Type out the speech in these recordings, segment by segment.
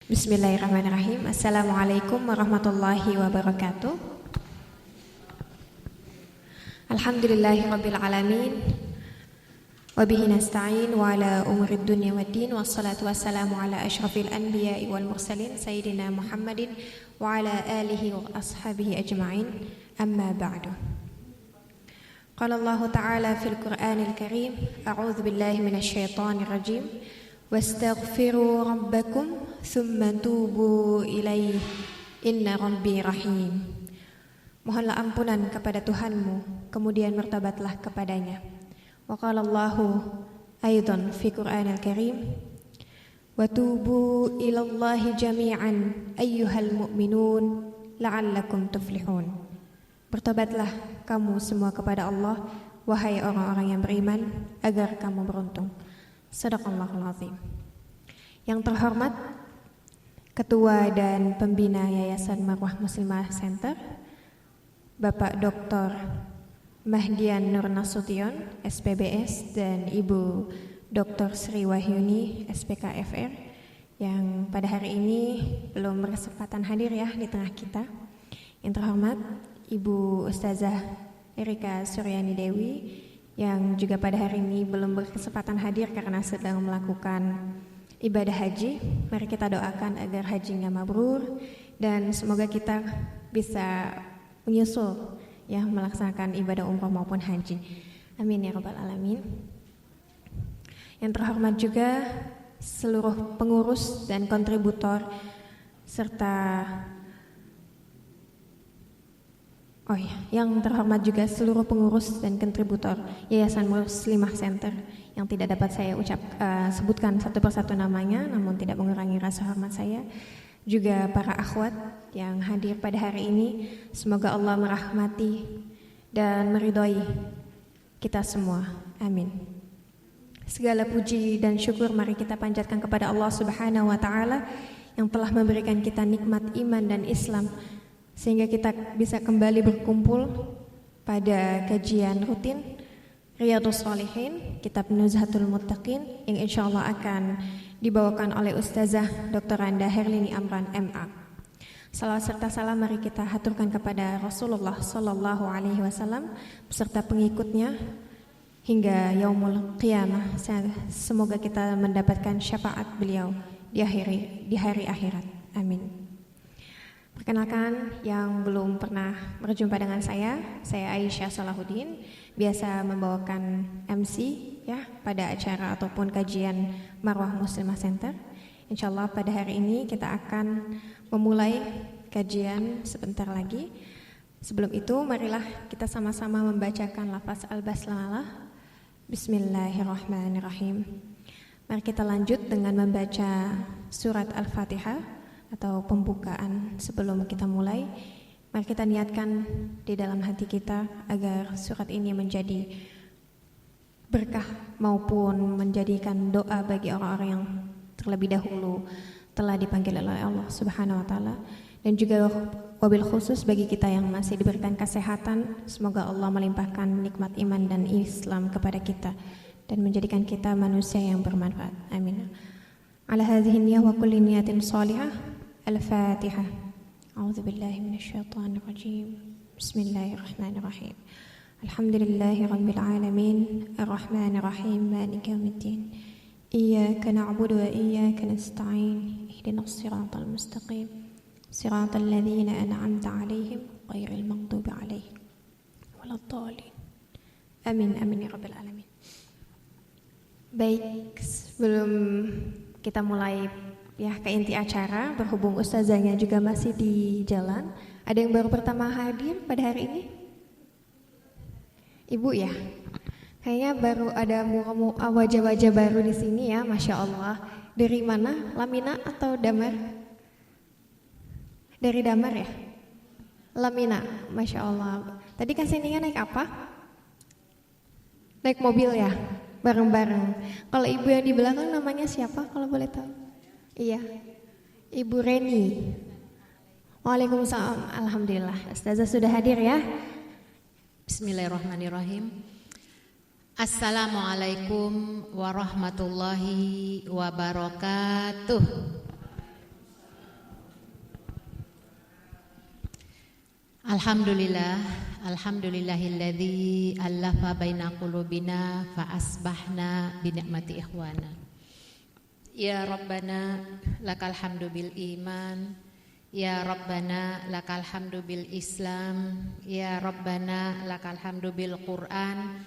Bismillahirrahmanirrahim. Assalamualaikum warahmatullahi wabarakatuh. Alhamdulillahirabbil alamin. Wa bihi nasta'in wa ala umurid dunya waddin wassalatu wassalamu ala asyrafil anbiya'i wal mursalin sayyidina Muhammadin wa ala alihi wa ashabihi ajma'in. Amma ba'du. Qala Allah Ta'ala fil Qur'anil Karim, a'udzu billahi minasy syaithanir rajim. Wastaghfiru rabbakum thumma tubu ilaihi inna rabbi rahim. Mohonlah ampunan kepada Tuhanmu, kemudian bertobatlah kepadanya. Wa qala Allahu aidan fi Qur'anil Karim, wa tubu ilallahi jami'an ayyuhal mu'minun la'allakum tuflihun. Bertobatlah kamu semua kepada Allah, wahai orang-orang yang beriman, agar kamu beruntung. Shadaqallahul azim. Yang terhormat Ketua dan Pembina Yayasan Marwah Muslimah Center, Bapak Dr. Mahdian Nur Nasution, SPBS, dan Ibu Dr. Sri Wahyuni, SPKFR, yang pada hari ini belum berkesempatan hadir ya di tengah kita. Yang terhormat Ibu Ustazah Erika Suryani Dewi, yang juga pada hari ini belum berkesempatan hadir karena sedang melakukan ibadah haji. Mari kita doakan agar hajinya mabrur dan semoga kita bisa menyusul ya melaksanakan ibadah umrah maupun haji. Amin ya rabbal alamin. Yang terhormat juga seluruh pengurus dan kontributor serta yang terhormat juga seluruh pengurus dan kontributor Yayasan Muslimah Center yang tidak dapat saya sebutkan satu persatu namanya, namun tidak mengurangi rasa hormat saya. Juga para akhwat yang hadir pada hari ini, semoga Allah merahmati dan meridhoi kita semua. Amin. Segala puji dan syukur mari kita panjatkan kepada Allah Subhanahu wa taala yang telah memberikan kita nikmat iman dan Islam, sehingga kita bisa kembali berkumpul pada kajian rutin Riyadhus Shalihin, Kitab Nuzhatul Muttaqin, yang insyaallah akan dibawakan oleh Ustazah Dr. Randa Herlini Amran MA. Salawat serta salam mari kita haturkan kepada Rasulullah Sallallahu Alaihi Wasallam beserta pengikutnya hingga yaumul qiyamah. Semoga kita mendapatkan syafaat beliau di hari akhirat. Amin. Perkenalkan yang belum pernah berjumpa dengan saya Aisyah Salahuddin, biasa membawakan MC ya pada acara ataupun kajian Marwah Muslimah Center. Insyaallah pada hari ini kita akan memulai kajian sebentar lagi. Sebelum itu marilah kita sama-sama membacakan lafaz al-basmalah. Bismillahirrahmanirrahim. Mari kita lanjut dengan membaca surat Al-Fatihah atau pembukaan sebelum kita mulai. Mari kita niatkan di dalam hati kita agar surat ini menjadi berkah maupun menjadikan doa bagi orang-orang yang terlebih dahulu telah dipanggil oleh Allah Subhanahu wa taala, dan juga wabil khusus bagi kita yang masih diberikan kesehatan, semoga Allah melimpahkan nikmat iman dan Islam kepada kita dan menjadikan kita manusia yang bermanfaat. Amin. Ala hadhihi niyyah wa kulli niyatin shalihah. Al-Fatihah. A'udzu billahi minasyaitonir rajim. Bismillahirrahmanirrahim. Alhamdulillahirabbil alamin, arrahmanir rahim, maliki yaumiddin. Iyyaka na'budu wa iyyaka nasta'in. Ihdinas siratal mustaqim. Siratal ladzina an'amta 'alaihim ghairil maghdubi 'alaihim waladdallin. Amin amin ya rabbal alamin. Baik, sebelum kita mulai ya ke inti acara, berhubung ustazahnya juga masih di jalan, ada yang baru pertama hadir pada hari ini? Ibu ya? Kayaknya baru ada wajah-wajah baru di sini ya, Masya Allah. Dari mana? Lamina atau Damar? Dari Damar ya? Lamina, Masya Allah. Tadi kesininya naik apa? Naik mobil ya? Bareng-bareng. Kalau ibu yang di belakang namanya siapa kalau boleh tahu? Iya, Ibu Reni. Waalaikumsalam. Alhamdulillah, Ustazah sudah hadir ya. Bismillahirrahmanirrahim. Assalamualaikum warahmatullahi wabarakatuh. Alhamdulillahilladzi allafa baina qulubina fa asbahna bi ni'mati ikhwana. Ya Rabbana lakal hamdu bil iman, ya Rabbana lakal hamdu bil Islam, ya Rabbana lakal hamdu bil Quran,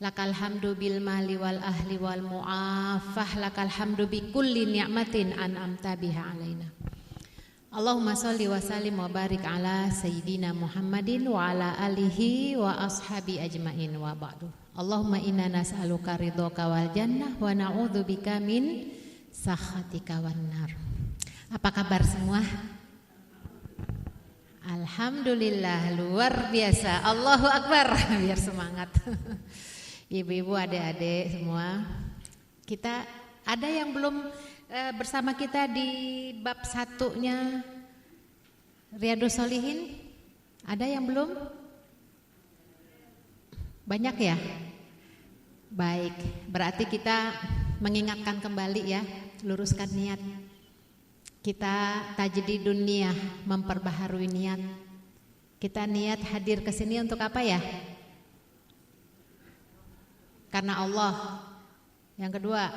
lakal hamdu bil mali wal ahli wal mu'afah, lakal hamdu bi kulli ni'matin an'amta biha alaina. Allahumma salli wa sallim wa barik ala sayyidina Muhammadin wa ala alihi wa ashabi ajmain wa ba'du. Allahumma inna nas'aluka ridhoka wal jannah wa na'udzubika min sakhatika wan nar. Apa kabar semua? Alhamdulillah, luar biasa. Allahu Akbar. Biar semangat. Ibu-ibu, adik-adik semua. Kita ada yang belum bersama kita di bab 1-nya Riyadhus Shalihin? Ada yang belum? Banyak ya? Baik, berarti kita mengingatkan kembali ya, luruskan niat. Kita tajdidun niyah, memperbaharui niat. Kita niat hadir ke sini untuk apa ya? Karena Allah. Yang kedua,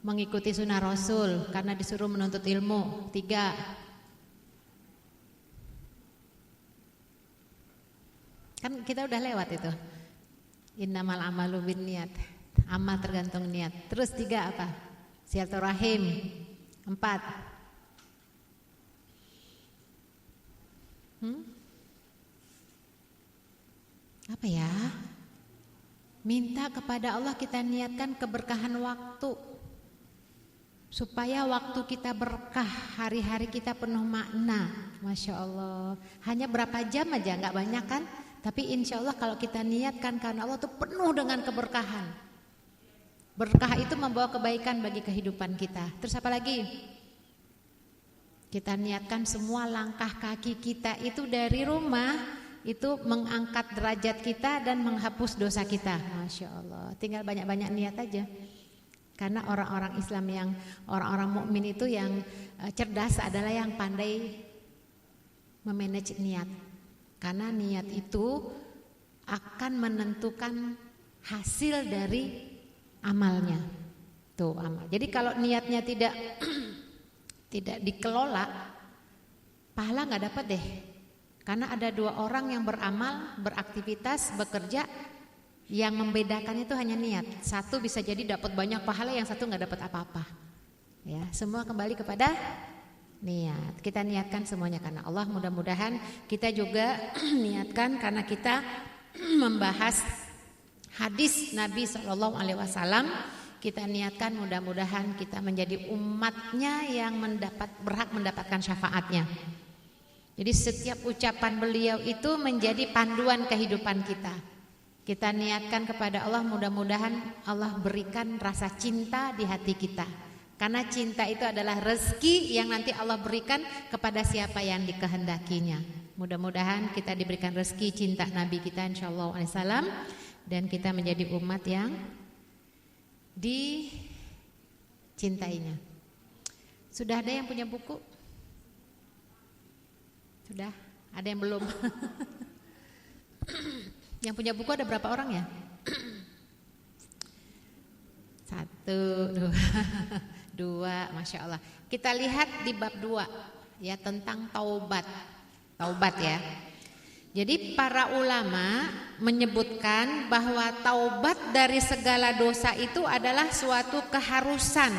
mengikuti sunnah Rasul karena disuruh menuntut ilmu. 3, kan kita udah lewat itu. Innamal amalu binniyat. Amal tergantung niat. Terus 3 apa? Silaturahim. 4, apa ya? Minta kepada Allah, kita niatkan keberkahan waktu, supaya waktu kita berkah, hari-hari kita penuh makna. Masya Allah. Hanya berapa jam aja, gak banyak kan? Tapi insya Allah kalau kita niatkan karena Allah itu penuh dengan keberkahan. Berkah itu membawa kebaikan bagi kehidupan kita. Terus apa lagi? Kita niatkan semua langkah kaki kita itu dari rumah itu mengangkat derajat kita dan menghapus dosa kita. Masya Allah. Tinggal banyak-banyak niat aja. Karena orang-orang Islam yang orang-orang mukmin itu yang cerdas adalah yang pandai memanage niat. Karena niat itu akan menentukan hasil dari amalnya. Tuh amal. Jadi kalau niatnya tidak dikelola, pahala nggak dapat deh. Karena ada 2 orang yang beramal, beraktivitas, bekerja. Yang membedakan itu hanya niat. Satu bisa jadi dapat banyak pahala, yang satu nggak dapat apa-apa. Ya, semua kembali kepada niat. Kita niatkan semuanya karena Allah. Mudah-mudahan kita juga niatkan karena kita membahas hadis Nabi SAW. Kita niatkan mudah-mudahan kita menjadi umatnya yang berhak mendapatkan syafaatnya. Jadi setiap ucapan beliau itu menjadi panduan kehidupan kita. Kita niatkan kepada Allah, mudah-mudahan Allah berikan rasa cinta di hati kita. Karena cinta itu adalah rezeki yang nanti Allah berikan kepada siapa yang dikehendakinya. Mudah-mudahan kita diberikan rezeki cinta Nabi kita insyaallah alaihissalam, dan kita menjadi umat yang dicintainya. Sudah ada yang punya buku? Sudah? Ada yang belum? Yang punya buku ada berapa orang ya? 1, 2, 2, Masya Allah. Kita lihat di bab 2 ya, tentang taubat. Taubat ya. Jadi para ulama menyebutkan bahwa taubat dari segala dosa itu adalah suatu keharusan.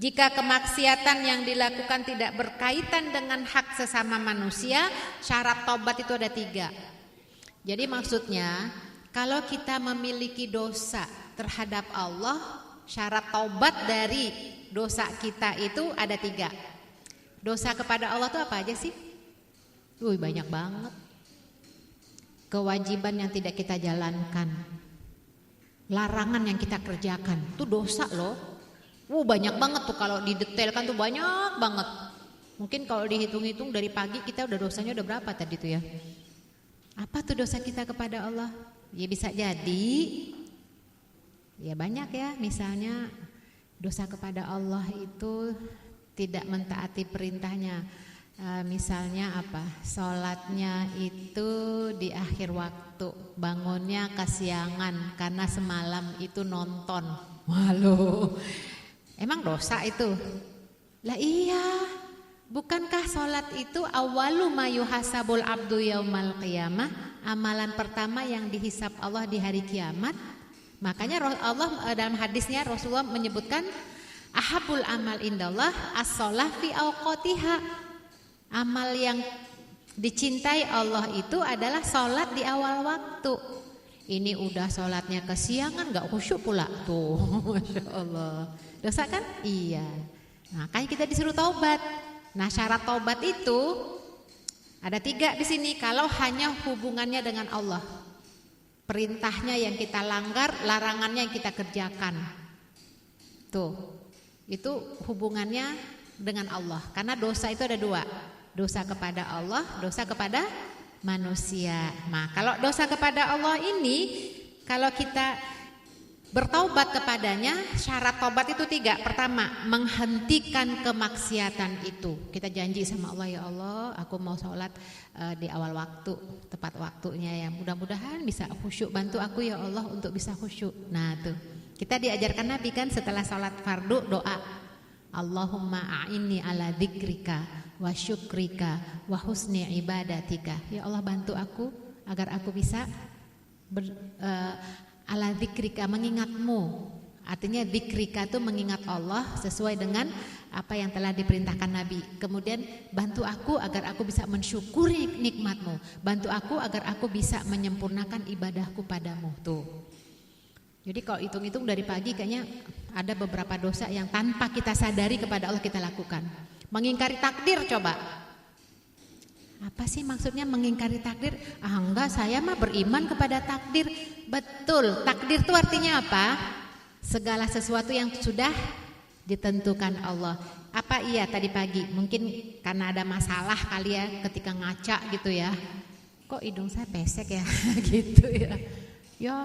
Jika kemaksiatan yang dilakukan tidak berkaitan dengan hak sesama manusia, syarat taubat itu ada 3. Jadi maksudnya kalau kita memiliki dosa terhadap Allah, syarat taubat dari dosa kita itu ada 3. Dosa kepada Allah itu apa aja sih? Banyak banget. Kewajiban yang tidak kita jalankan, larangan yang kita kerjakan, itu dosa loh. Banyak banget tuh, kalau didetailkan tuh banyak banget. Mungkin kalau dihitung-hitung dari pagi kita udah dosanya udah berapa tadi tuh ya? Apa tuh dosa kita kepada Allah? Ya bisa jadi, ya banyak ya. Misalnya dosa kepada Allah itu tidak mentaati perintahnya, Misalnya apa? Sholatnya itu di akhir waktu, bangunnya kesiangan karena semalam itu nonton. Waduh, emang dosa itu? Lah iya, bukankah sholat itu awalu ma yuhasabul abdu yaumal qiyamah, amalan pertama yang dihisab Allah di hari kiamat? Makanya Allah dalam hadisnya Rasulullah menyebutkan ahabul amal indallah as-sholah fi awqatiha. Amal yang dicintai Allah itu adalah sholat di awal waktu. Ini udah sholatnya kesiangan, gak khusyuk pula tuh. Masya Allah. Dosa kan? Iya. Nah, makanya kita disuruh taubat. Nah, syarat taubat itu ada 3 di sini. Kalau hanya hubungannya dengan Allah, perintahnya yang kita langgar, larangannya yang kita kerjakan. Tuh, itu hubungannya dengan Allah. Karena dosa itu ada 2. Dosa kepada Allah, dosa kepada manusia. Nah, kalau dosa kepada Allah ini, kalau kita bertaubat kepadanya, syarat taubat itu 3. Pertama, menghentikan kemaksiatan itu. Kita janji sama Allah, ya Allah, aku mau sholat di awal waktu, tepat waktunya ya. Mudah-mudahan bisa khusyuk, bantu aku ya Allah untuk bisa khusyuk. Nah tuh, kita diajarkan Nabi kan setelah sholat fardu doa, Allahumma a'inni ala dzikrika wa syukrika wa husni ibadatika. Ya Allah, bantu aku agar aku bisa ala dzikrika, mengingatmu. Artinya dzikrika itu mengingat Allah sesuai dengan apa yang telah diperintahkan Nabi. Kemudian bantu aku agar aku bisa mensyukuri nikmatmu. Bantu aku agar aku bisa menyempurnakan ibadahku padamu. Tuh. Jadi kalau hitung-hitung dari pagi kayaknya ada beberapa dosa yang tanpa kita sadari kepada Allah kita lakukan. Mengingkari takdir coba. Apa sih maksudnya mengingkari takdir? Enggak, saya mah beriman kepada takdir. Betul, takdir itu artinya apa? Segala sesuatu yang sudah ditentukan Allah. Apa iya tadi pagi? Mungkin karena ada masalah kali ya ketika ngaca gitu ya. Kok hidung saya pesek ya? Gitu ya. Ya,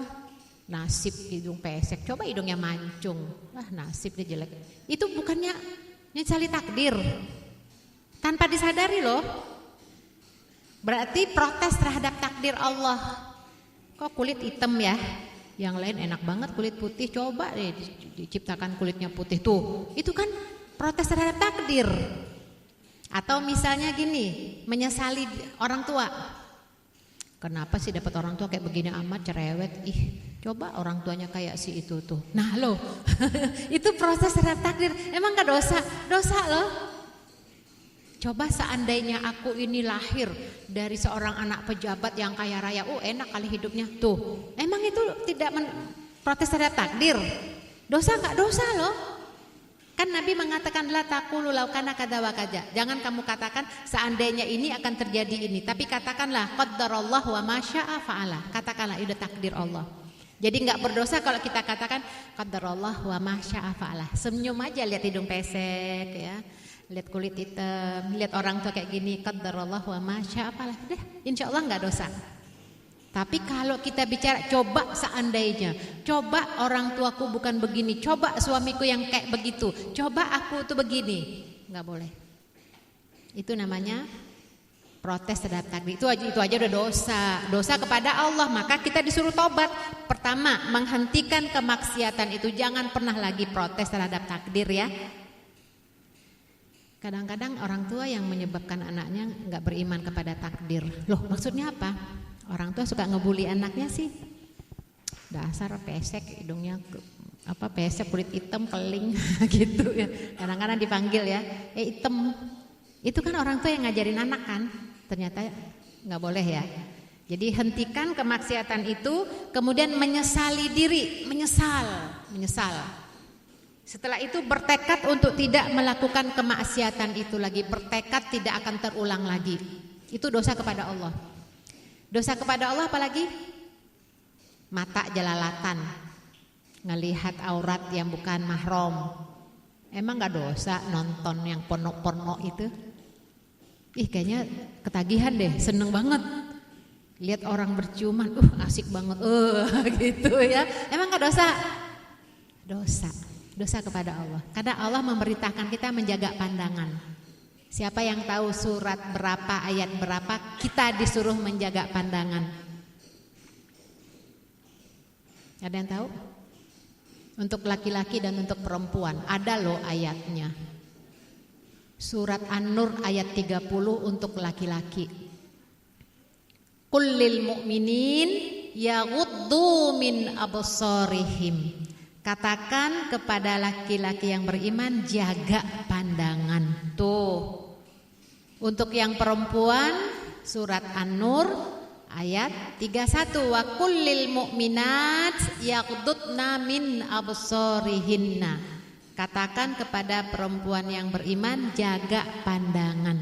nasib hidung pesek. Coba hidungnya mancung. Wah, nasib dia jelek. Itu bukannya nyesali takdir, tanpa disadari loh. Berarti protes terhadap takdir Allah. Kok kulit hitam ya? Yang lain enak banget kulit putih. Coba deh diciptakan kulitnya putih tuh. Itu kan protes terhadap takdir. Atau misalnya gini, menyesali orang tua. Kenapa sih dapat orang tua kayak begini amat, cerewet. Coba orang tuanya kayak si itu tuh. Nah loh, itu proses terhadap takdir. Emang gak dosa? Dosa loh. Coba seandainya aku ini lahir dari seorang anak pejabat yang kaya raya, enak kali hidupnya. Tuh, emang itu tidak protes terhadap takdir? Dosa gak? Dosa loh. Kan Nabi mengatakan la taqulu law kana kadza wa kadza. Jangan kamu katakan seandainya ini akan terjadi ini, tapi katakanlah qaddarallahu wa ma syaa fa'ala. Katakanlah itu takdir Allah. Jadi enggak berdosa kalau kita katakan qaddarallahu wa ma syaa fa'ala. Senyum aja lihat hidung pesek ya. Lihat kulit hitam, lihat orang tua kayak gini, qaddarallahu wa ma syaa fa'ala. Udah, insyaallah enggak dosa. Tapi kalau kita bicara coba seandainya, coba orang tuaku bukan begini, coba suamiku yang kayak begitu, coba aku tuh begini, nggak boleh. Itu namanya protes terhadap takdir. Itu aja udah dosa kepada Allah. Maka kita disuruh tobat. Pertama, menghentikan kemaksiatan itu, jangan pernah lagi protes terhadap takdir ya. Kadang-kadang orang tua yang menyebabkan anaknya nggak beriman kepada takdir. Loh, maksudnya apa? Orang tua suka ngebully anaknya sih. Dasar pesek hidungnya pesek kulit hitam keling gitu ya. Kadang-kadang dipanggil ya, hitam. Itu kan orang tua yang ngajarin anak kan. Ternyata nggak boleh ya. Jadi hentikan kemaksiatan itu, kemudian menyesali diri, menyesal. Setelah itu bertekad untuk tidak melakukan kemaksiatan itu lagi, bertekad tidak akan terulang lagi. Itu dosa kepada Allah. Dosa kepada Allah apalagi? Mata jelalatan, ngelihat aurat yang bukan mahram. Emang gak dosa nonton yang porno itu? Kayaknya ketagihan deh, seneng banget. Lihat orang berciuman, asik banget, gitu ya. Emang gak dosa? Dosa kepada Allah. Karena Allah memerintahkan kita menjaga pandangan. Siapa yang tahu surat berapa, ayat berapa kita disuruh menjaga pandangan? Ada yang tahu? Untuk laki-laki dan untuk perempuan ada loh ayatnya. Surat An-Nur ayat 30 untuk laki-laki. Qul lil mu'minin yaghuddu min absarihim. Katakan kepada laki-laki yang beriman, jaga pandangan. Tuh. Untuk yang perempuan surat An-Nur ayat 31, wa kullil mu'minat yaghuddna min absarihinna. Katakan kepada perempuan yang beriman, jaga pandangan.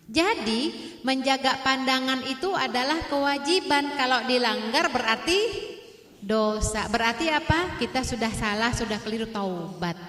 Jadi menjaga pandangan itu adalah kewajiban. Kalau dilanggar berarti dosa. Berarti apa? Kita sudah salah, sudah keliru, taubat.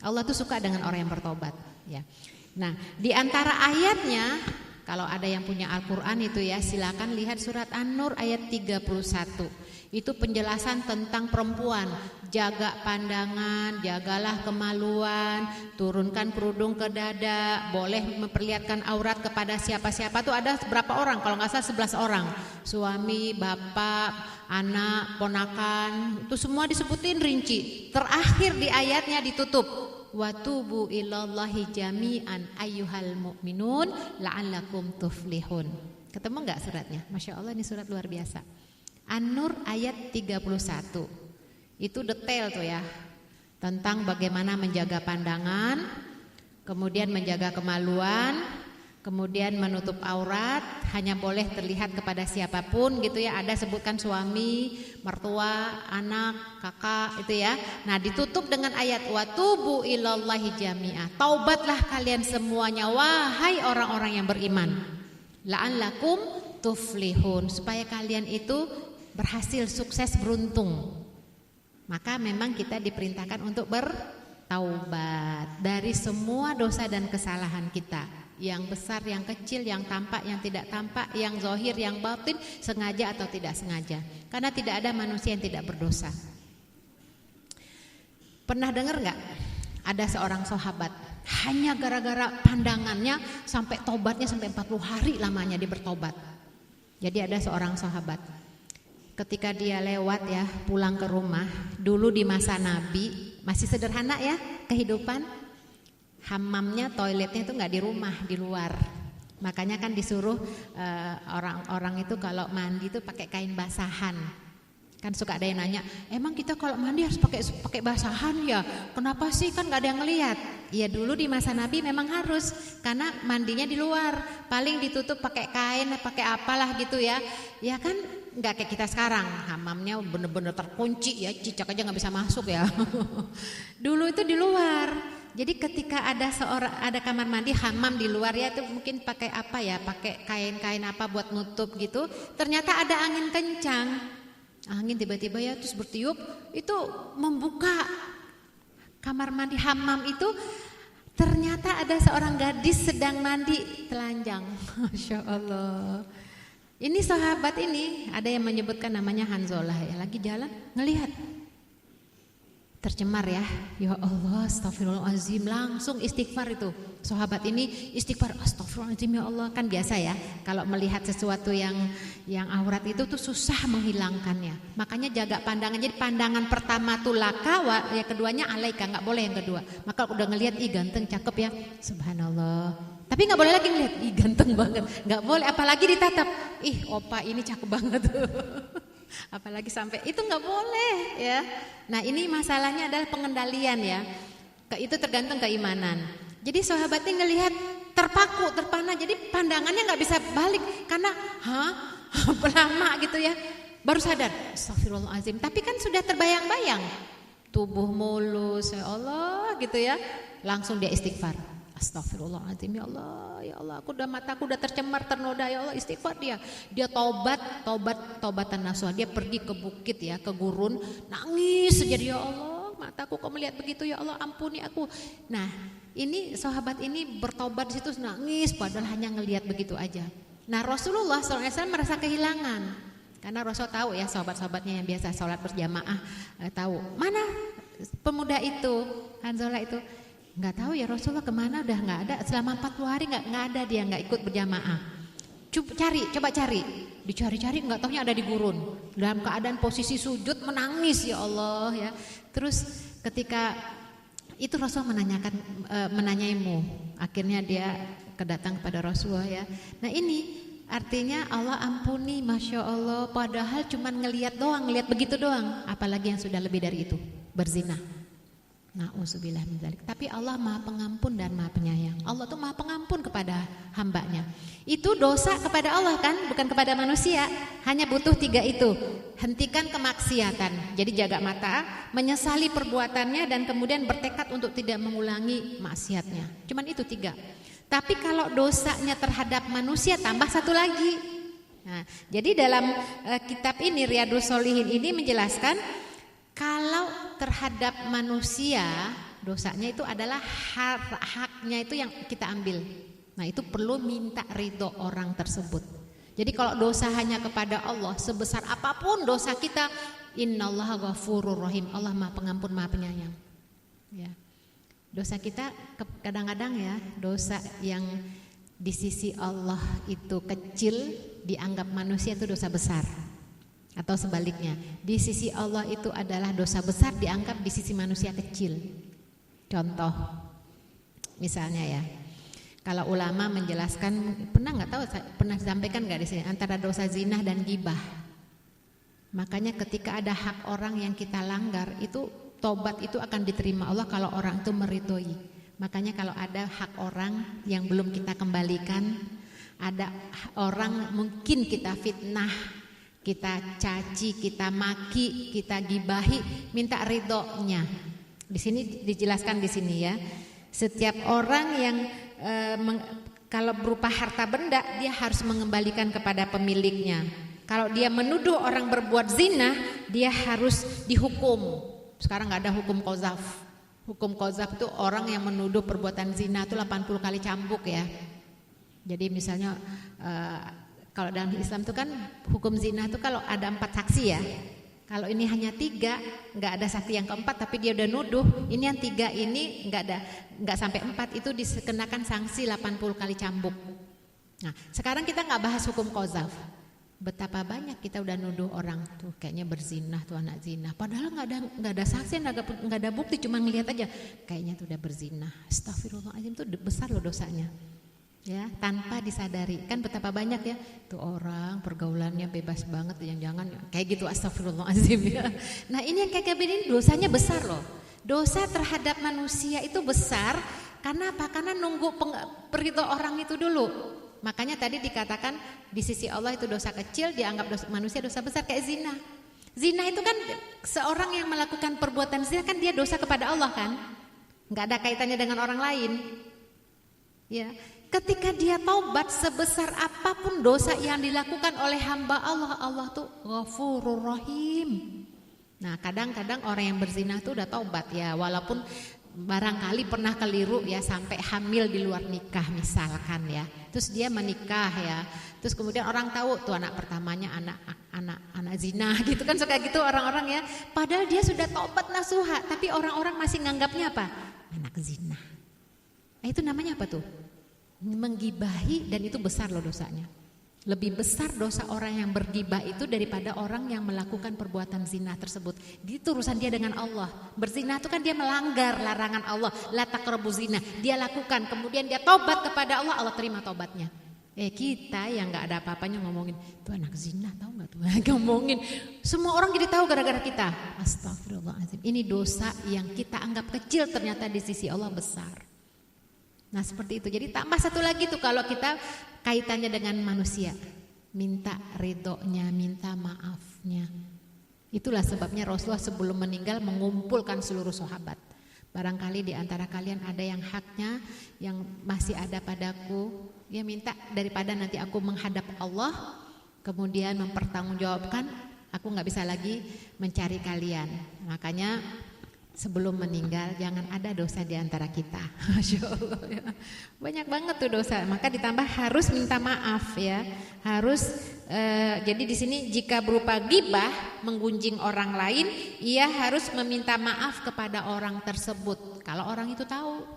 Allah tuh suka dengan orang yang bertobat ya. Nah, di antara ayatnya, kalau ada yang punya Al-Quran itu ya, silakan lihat surat An-Nur ayat 31. Itu penjelasan tentang perempuan. Jaga pandangan, jagalah kemaluan, turunkan kerudung ke dada, boleh memperlihatkan aurat kepada siapa-siapa. Tuh ada berapa orang? Kalau nggak salah 11 orang. Suami, bapak, anak, ponakan, itu semua disebutin rinci. Terakhir di ayatnya ditutup. Watubu ilallahi jami'an ayyuhal mu'minun la'allakum tuflihun. Ketemu nggak suratnya? Masya Allah, ini surat luar biasa. An-Nur ayat 31. Itu detail tuh ya, tentang bagaimana menjaga pandangan, kemudian menjaga kemaluan, kemudian menutup aurat, hanya boleh terlihat kepada siapapun gitu ya. Ada sebutkan suami, mertua, anak, kakak itu ya. Nah, ditutup dengan ayat watubu ilallahi jami'ah. Taubatlah kalian semuanya wahai orang-orang yang beriman. La'allakum tuflihun, supaya kalian itu berhasil, sukses, beruntung. Maka memang kita diperintahkan untuk bertaubat dari semua dosa dan kesalahan kita, yang besar, yang kecil, yang tampak, yang tidak tampak, yang zahir, yang batin, sengaja atau tidak sengaja. Karena tidak ada manusia yang tidak berdosa. Pernah dengar nggak? Ada seorang sahabat, hanya gara-gara pandangannya sampai tobatnya sampai 40 hari lamanya dia bertobat. Jadi ada seorang sahabat, ketika dia lewat ya, pulang ke rumah, dulu di masa Nabi masih sederhana ya kehidupan, hammamnya, toiletnya itu nggak di rumah, di luar. Makanya kan disuruh orang-orang itu kalau mandi itu pakai kain basahan. Kan suka ada yang nanya, emang kita kalau mandi harus pakai basahan ya? Kenapa sih, kan nggak ada yang ngelihat? Ya dulu di masa Nabi memang harus, karena mandinya di luar, paling ditutup pakai kain, pakai apalah gitu ya. Ya kan nggak kayak kita sekarang, hammamnya bener-bener terkunci ya, cicak aja nggak bisa masuk ya. Dulu itu di luar. Jadi ketika ada kamar mandi hammam di luar ya, itu mungkin pakai apa ya, pakai kain-kain apa buat nutup gitu. Ternyata ada angin kencang. Angin tiba-tiba ya terus bertiup, itu membuka kamar mandi hammam itu, ternyata ada seorang gadis sedang mandi telanjang. Masya Allah. Ini sahabat ini ada yang menyebutkan namanya Hanzalah ya, lagi jalan ngelihat tercemar ya Allah, astagfirullahaladzim, langsung istighfar itu. Sahabat ini istighfar, astagfirullahaladzim ya Allah. Kan biasa ya, kalau melihat sesuatu yang aurat itu tuh susah menghilangkannya. Makanya jaga pandangan. Jadi pandangan pertama tuh laka, ya keduanya alaika, gak boleh yang kedua. Maka udah ngelihat, ih ganteng, cakep ya, subhanallah. Tapi gak boleh lagi ngelihat, ih ganteng banget, gak boleh. Apalagi ditatap, ih opa ini cakep banget. Apalagi sampai itu nggak boleh ya. Nah ini masalahnya adalah pengendalian ya. Itu tergantung keimanan. Jadi sahabatnya ngelihat terpaku, terpana. Jadi pandangannya nggak bisa balik karena lama gitu ya. Baru sadar, astagfirullahaladzim. Tapi kan sudah terbayang-bayang, tubuh mulus, ya Allah gitu ya. Langsung dia istighfar. Astagfirullahaladzim ya Allah, mataku udah tercemar, ternoda ya Allah, istighfar dia taubatan nasuha. Dia pergi ke bukit ya, ke gurun, nangis saja dia, ya Allah, mataku kok melihat begitu ya Allah, ampuni aku. Nah ini sahabat ini bertobat di situ nangis, padahal hanya ngelihat begitu aja. Nah Rasulullah SAW merasa kehilangan, karena Rasul tahu ya, sahabat-sahabatnya yang biasa sholat berjamaah tahu mana pemuda itu, Hanzalah itu. Nggak tahu ya Rasulullah kemana, udah nggak ada. Selama 40 hari nggak ada, dia nggak ikut berjamaah. Coba cari. Dicari-cari nggak taunya ada di gurun. Dalam keadaan posisi sujud menangis, ya Allah ya. Terus ketika itu Rasul menanyaimu. Akhirnya dia kedatang kepada Rasulullah ya. Nah ini artinya Allah ampuni, Masya Allah. Padahal cuma ngelihat begitu doang. Apalagi yang sudah lebih dari itu, berzina. Na'udzubillah min dzalik. Tapi Allah Maha Pengampun dan Maha Penyayang. Allah tuh Maha Pengampun kepada hambanya. Itu dosa kepada Allah kan, bukan kepada manusia. Hanya butuh 3 itu. Hentikan kemaksiatan. Jadi jaga mata, menyesali perbuatannya dan kemudian bertekad untuk tidak mengulangi maksiatnya. Cuman itu 3. Tapi kalau dosanya terhadap manusia tambah 1 lagi. Nah, jadi dalam kitab ini Riyadhus Shalihin ini menjelaskan kalau terhadap manusia dosanya itu adalah haknya itu yang kita ambil. Nah itu perlu minta ridho orang tersebut. Jadi kalau dosa hanya kepada Allah, sebesar apapun dosa kita, innallaha ghafurur rahim, Allah Maha Pengampun Maha Penyayang. Ya. Dosa kita kadang-kadang ya, dosa yang di sisi Allah itu kecil dianggap manusia itu dosa besar. Atau sebaliknya, di sisi Allah itu adalah dosa besar dianggap di sisi manusia kecil. Contoh, misalnya ya, kalau ulama menjelaskan, pernah disampaikan nggak di sini antara dosa zina dan ghibah. Makanya ketika ada hak orang yang kita langgar, itu tobat itu akan diterima Allah kalau orang itu meridhoi. Makanya kalau ada hak orang yang belum kita kembalikan, ada orang mungkin kita fitnah, kita caci, kita maki, kita gibahi, minta ridhonya. Di sini dijelaskan di sini ya. Setiap orang yang kalau berupa harta benda dia harus mengembalikan kepada pemiliknya. Kalau dia menuduh orang berbuat zina, dia harus dihukum. Sekarang nggak ada hukum qazaf. Hukum qazaf itu orang yang menuduh perbuatan zina itu 80 kali cambuk ya. Jadi misalnya kalau dalam Islam itu kan hukum zina itu kalau ada 4 saksi ya. Kalau ini hanya 3, nggak ada saksi yang keempat, tapi dia udah nuduh. Ini yang 3 ini nggak sampai 4 itu dikenakan sanksi 80 kali cambuk. Nah, sekarang kita nggak bahas hukum qazaf. Betapa banyak kita udah nuduh orang tuh kayaknya berzina tuh anak zina. Padahal nggak ada saksi, nggak ada bukti, cuma ngelihat aja kayaknya tuh udah berzina. Astagfirullahaladzim, itu besar loh dosanya. Ya, tanpa disadari. Kan betapa banyak ya tuh orang pergaulannya bebas banget, jangan-jangan kayak gitu, astagfirullahaladzim ya. Nah ini yang kayak begini dosanya besar loh. Dosa terhadap manusia itu besar karena apa? Karena nunggu ridho orang itu dulu. Makanya tadi dikatakan di sisi Allah itu dosa kecil, dianggap manusia dosa besar kayak zina. Zina itu kan seorang yang melakukan perbuatan zina kan dia dosa kepada Allah kan, nggak ada kaitannya dengan orang lain. Ya. Ketika dia taubat sebesar apapun dosa yang dilakukan oleh hamba Allah, Allah tuh Ghafurur Rahim. Nah kadang-kadang orang yang berzina tuh udah taubat ya, walaupun barangkali pernah keliru ya sampai hamil di luar nikah misalkan ya. Terus dia menikah ya, terus kemudian orang tahu tuh anak pertamanya anak zina gitu kan, suka gitu orang-orang ya. Padahal dia sudah taubat nasuha, tapi orang-orang masih nganggapnya apa? Anak zina. Nah itu namanya apa tuh? Menggibahi, dan itu besar loh dosanya. Lebih besar dosa orang yang bergibah itu daripada orang yang melakukan perbuatan zina tersebut. Itu urusan dia dengan Allah. Berzina itu kan dia melanggar larangan Allah, la taqrabuz zina. Dia lakukan, kemudian dia tobat kepada Allah, Allah terima tobatnya. Kita yang nggak ada apa-apanya ngomongin itu anak zina, tahu nggak tuh? Ngomongin, semua orang jadi tahu gara-gara kita. Astagfirullahaladzim. Ini dosa yang kita anggap kecil ternyata di sisi Allah besar. Nah seperti itu. Jadi tambah 1 lagi tuh kalau kita kaitannya dengan manusia, minta ridhonya, minta maafnya. Itulah sebabnya Rasulullah sebelum meninggal mengumpulkan seluruh sahabat. Barangkali di antara kalian ada yang haknya yang masih ada padaku, ya minta daripada nanti aku menghadap Allah kemudian mempertanggungjawabkan, aku nggak bisa lagi mencari kalian. Makanya sebelum meninggal jangan ada dosa di antara kita. Masya Allah ya. Banyak banget tuh dosa. Maka ditambah harus minta maaf ya. Harus Jadi di sini jika berupa ghibah, menggunjing orang lain, ia harus meminta maaf kepada orang tersebut kalau orang itu tahu.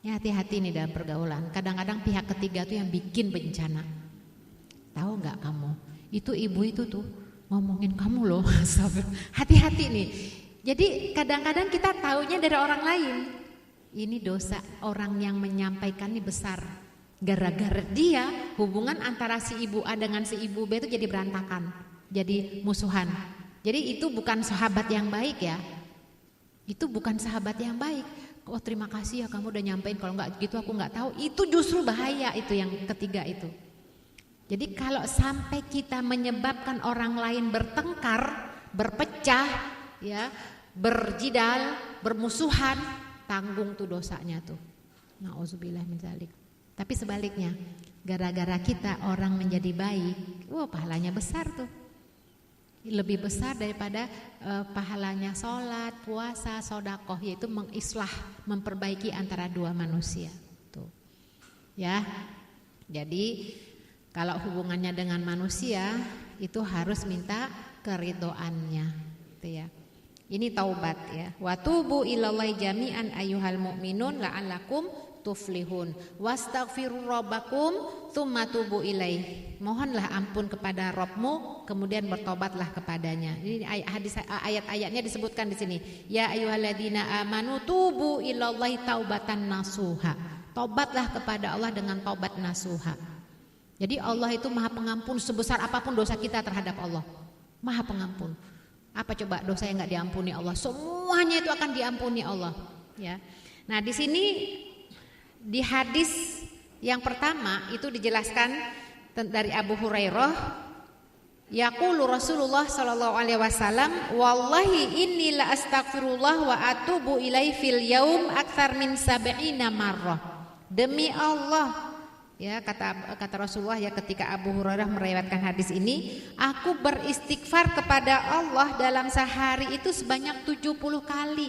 Ya, hati-hati nih dalam pergaulan. Kadang-kadang pihak ketiga tuh yang bikin bencana. Tahu nggak kamu? Itu ibu itu tuh ngomongin kamu loh. Hati-hati nih. Jadi kadang-kadang kita taunya dari orang lain. Ini dosa orang yang menyampaikan ini besar. Gara-gara dia, hubungan antara si ibu A dengan si ibu B itu jadi berantakan, jadi musuhan. Jadi itu bukan sahabat yang baik ya. Itu bukan sahabat yang baik. Oh terima kasih ya kamu udah nyampein, kalau nggak gitu aku nggak tahu. Itu justru bahaya, itu yang ketiga itu. Jadi kalau sampai kita menyebabkan orang lain bertengkar, berpecah, ya, berjidal, bermusuhan, tanggung tuh dosanya tuh. Nauzubillah min dzalik. Tapi sebaliknya, gara-gara kita orang menjadi baik, pahalanya besar tuh. Lebih besar daripada pahalanya sholat, puasa, sedekah, yaitu mengislah, memperbaiki antara dua manusia. Tuh. Ya. Jadi kalau hubungannya dengan manusia itu harus minta keridhoannya, gitu ya. Ini taubat ya. Wa tubu ilallahi jami'an ayyuhal mu'minun la'allakum tuflihun wastaghfiru rabbakum tsumma tubu ilaih. Mohonlah ampun kepada Rabbmu, kemudian bertobatlah kepadanya. Ini ayat-ayatnya disebutkan di sini. Ya ayyuhalladzina amanu tubu ilallahi taubatan nasuha. Tobatlah kepada Allah dengan taubat nasuha. Jadi Allah itu Maha Pengampun, sebesar apapun dosa kita terhadap Allah. Maha Pengampun. Apa coba dosa yang enggak diampuni Allah? Semuanya itu akan diampuni Allah, ya. Nah, di sini di hadis yang pertama itu dijelaskan dari Abu Hurairah, yaqulu Rasulullah sallallahu alaihi wasallam, wallahi inni la astaghfirullah wa atubu ilaihi fil yaum aktsar min 70 marrah. Demi Allah, ya kata Rasulullah ya ketika Abu Hurairah meriwayatkan hadis ini, aku beristighfar kepada Allah dalam sehari itu sebanyak 70 kali.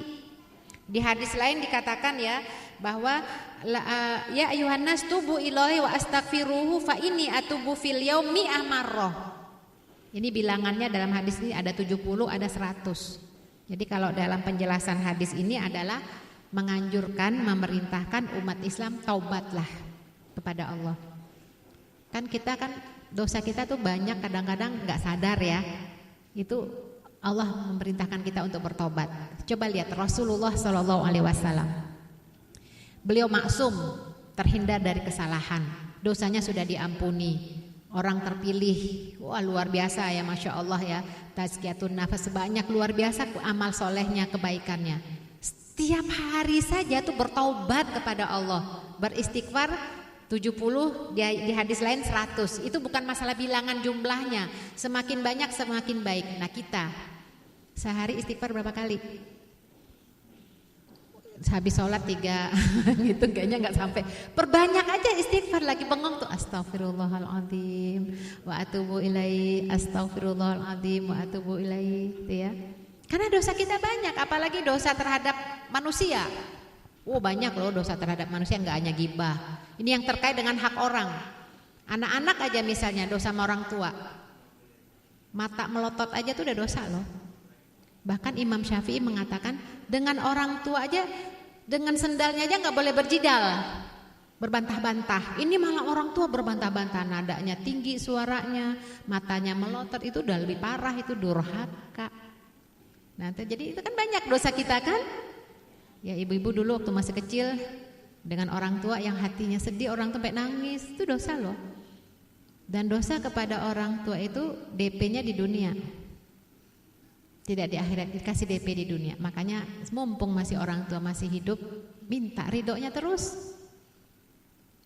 Di hadis lain dikatakan ya bahwa ya ayuhan nas tubu ilaihi wa astaghfiruhu fa inni atubu fil yaumi marrah. Ini bilangannya dalam hadis ini ada 70, ada 100. Jadi kalau dalam penjelasan hadis ini adalah menganjurkan, memerintahkan umat Islam taubatlah kepada Allah. Kan kita dosa kita tuh banyak, kadang-kadang enggak sadar ya. Itu Allah memerintahkan kita untuk bertobat. Coba lihat Rasulullah sallallahu alaihi wasallam. Beliau maksum, terhindar dari kesalahan, dosanya sudah diampuni, orang terpilih, wah luar biasa ya, masya Allah ya, tazkiyatun nafas sebanyak luar biasa amal solehnya, kebaikannya. Setiap hari saja tuh bertaubat kepada Allah, beristighfar 70, di hadis lain 100. Itu bukan masalah bilangan jumlahnya, semakin banyak semakin baik. Nah kita sehari istighfar berapa kali? Habis sholat 3 gitu kayaknya nggak sampai. Perbanyak aja istighfar, lagi bengong tuh astaghfirullahaladzim wa atubu ilaihi, astaghfirullahaladzim wa atubu ilaihi, gitu ya. Karena dosa kita banyak, apalagi dosa terhadap manusia. Banyak loh dosa terhadap manusia, nggak hanya ghibah. Ini yang terkait dengan hak orang. Anak-anak aja misalnya dosa sama orang tua. Mata melotot aja tuh udah dosa loh. Bahkan Imam Syafi'i mengatakan dengan orang tua aja, dengan sendalnya aja nggak boleh berjidal, berbantah-bantah. Ini malah orang tua berbantah-bantah, nadanya tinggi, suaranya, matanya melotot, itu udah lebih parah, itu durhaka. Nah, jadi itu kan banyak dosa kita kan? Ya ibu-ibu dulu waktu masih kecil dengan orang tua yang hatinya sedih, orang tua sampai nangis, itu dosa loh. Dan dosa kepada orang tua itu DP-nya di dunia, tidak di akhirat, dikasih DP di dunia. Makanya mumpung masih orang tua masih hidup, minta ridhonya terus.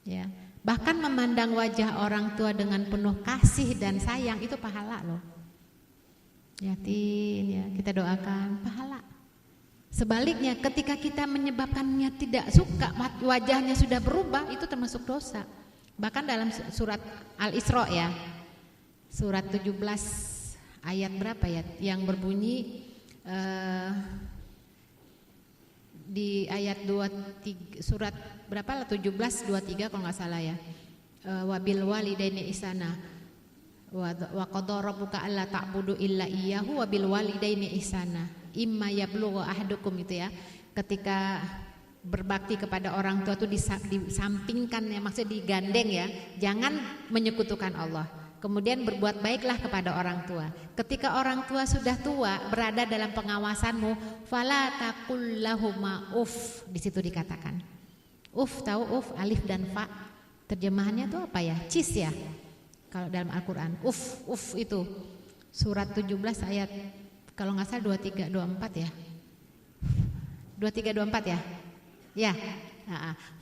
Ya, bahkan memandang wajah orang tua dengan penuh kasih dan sayang itu pahala loh. Yatin ya, kita doakan pahala. Sebaliknya ketika kita menyebabkannya tidak suka, wajahnya sudah berubah, itu termasuk dosa. Bahkan dalam surat Al-Isra ya, surat 17 ayat berapa ya, yang berbunyi di ayat 23, surat berapa lah, 17 23 kalau nggak salah ya, wabil walidaini ihsana, Wa qadara rabbuka alla ta'budu illa iyyahu wa bil walidaini ihsana. Imma yablugha ahadukum itu ya. Ketika berbakti kepada orang tua itu disampingkan ya, maksudnya digandeng ya. Jangan menyekutukan Allah. Kemudian berbuat baiklah kepada orang tua. Ketika orang tua sudah tua berada dalam pengawasanmu, fala taqul lahuma uff. Di situ dikatakan. Uff, tahu uff, alif dan fa. Terjemahannya itu apa ya? Cis ya. Kalau dalam Al-Quran, uff itu surat 17 ayat kalau nggak salah 23, 24 ya. 23, 24 ya. Ya.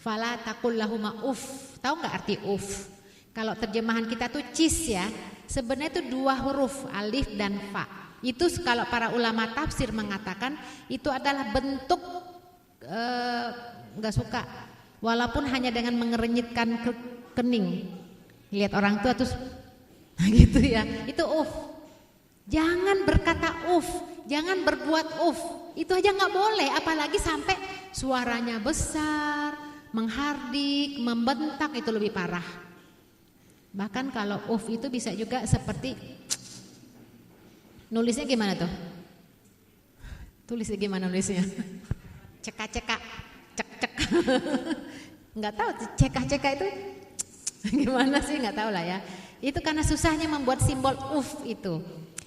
Fala taqul lahuma uff. Tahu nggak arti uff? Kalau terjemahan kita tuh cis ya. Sebenarnya itu 2 huruf, alif dan fa. Itu kalau para ulama tafsir mengatakan itu adalah bentuk nggak suka. Walaupun hanya dengan mengerenyitkan kening. Lihat orang tua terus gitu ya, itu jangan berkata jangan berbuat itu aja nggak boleh, apalagi sampai suaranya besar, menghardik, membentak, itu lebih parah. Bahkan kalau itu bisa juga seperti nulisnya gimana tuh? Tulisnya gimana nulisnya? Cekak-cekak, cek-cek. Nggak tahu cekak-cekak itu gimana sih, nggak tahu lah ya. Itu karena susahnya membuat simbol itu.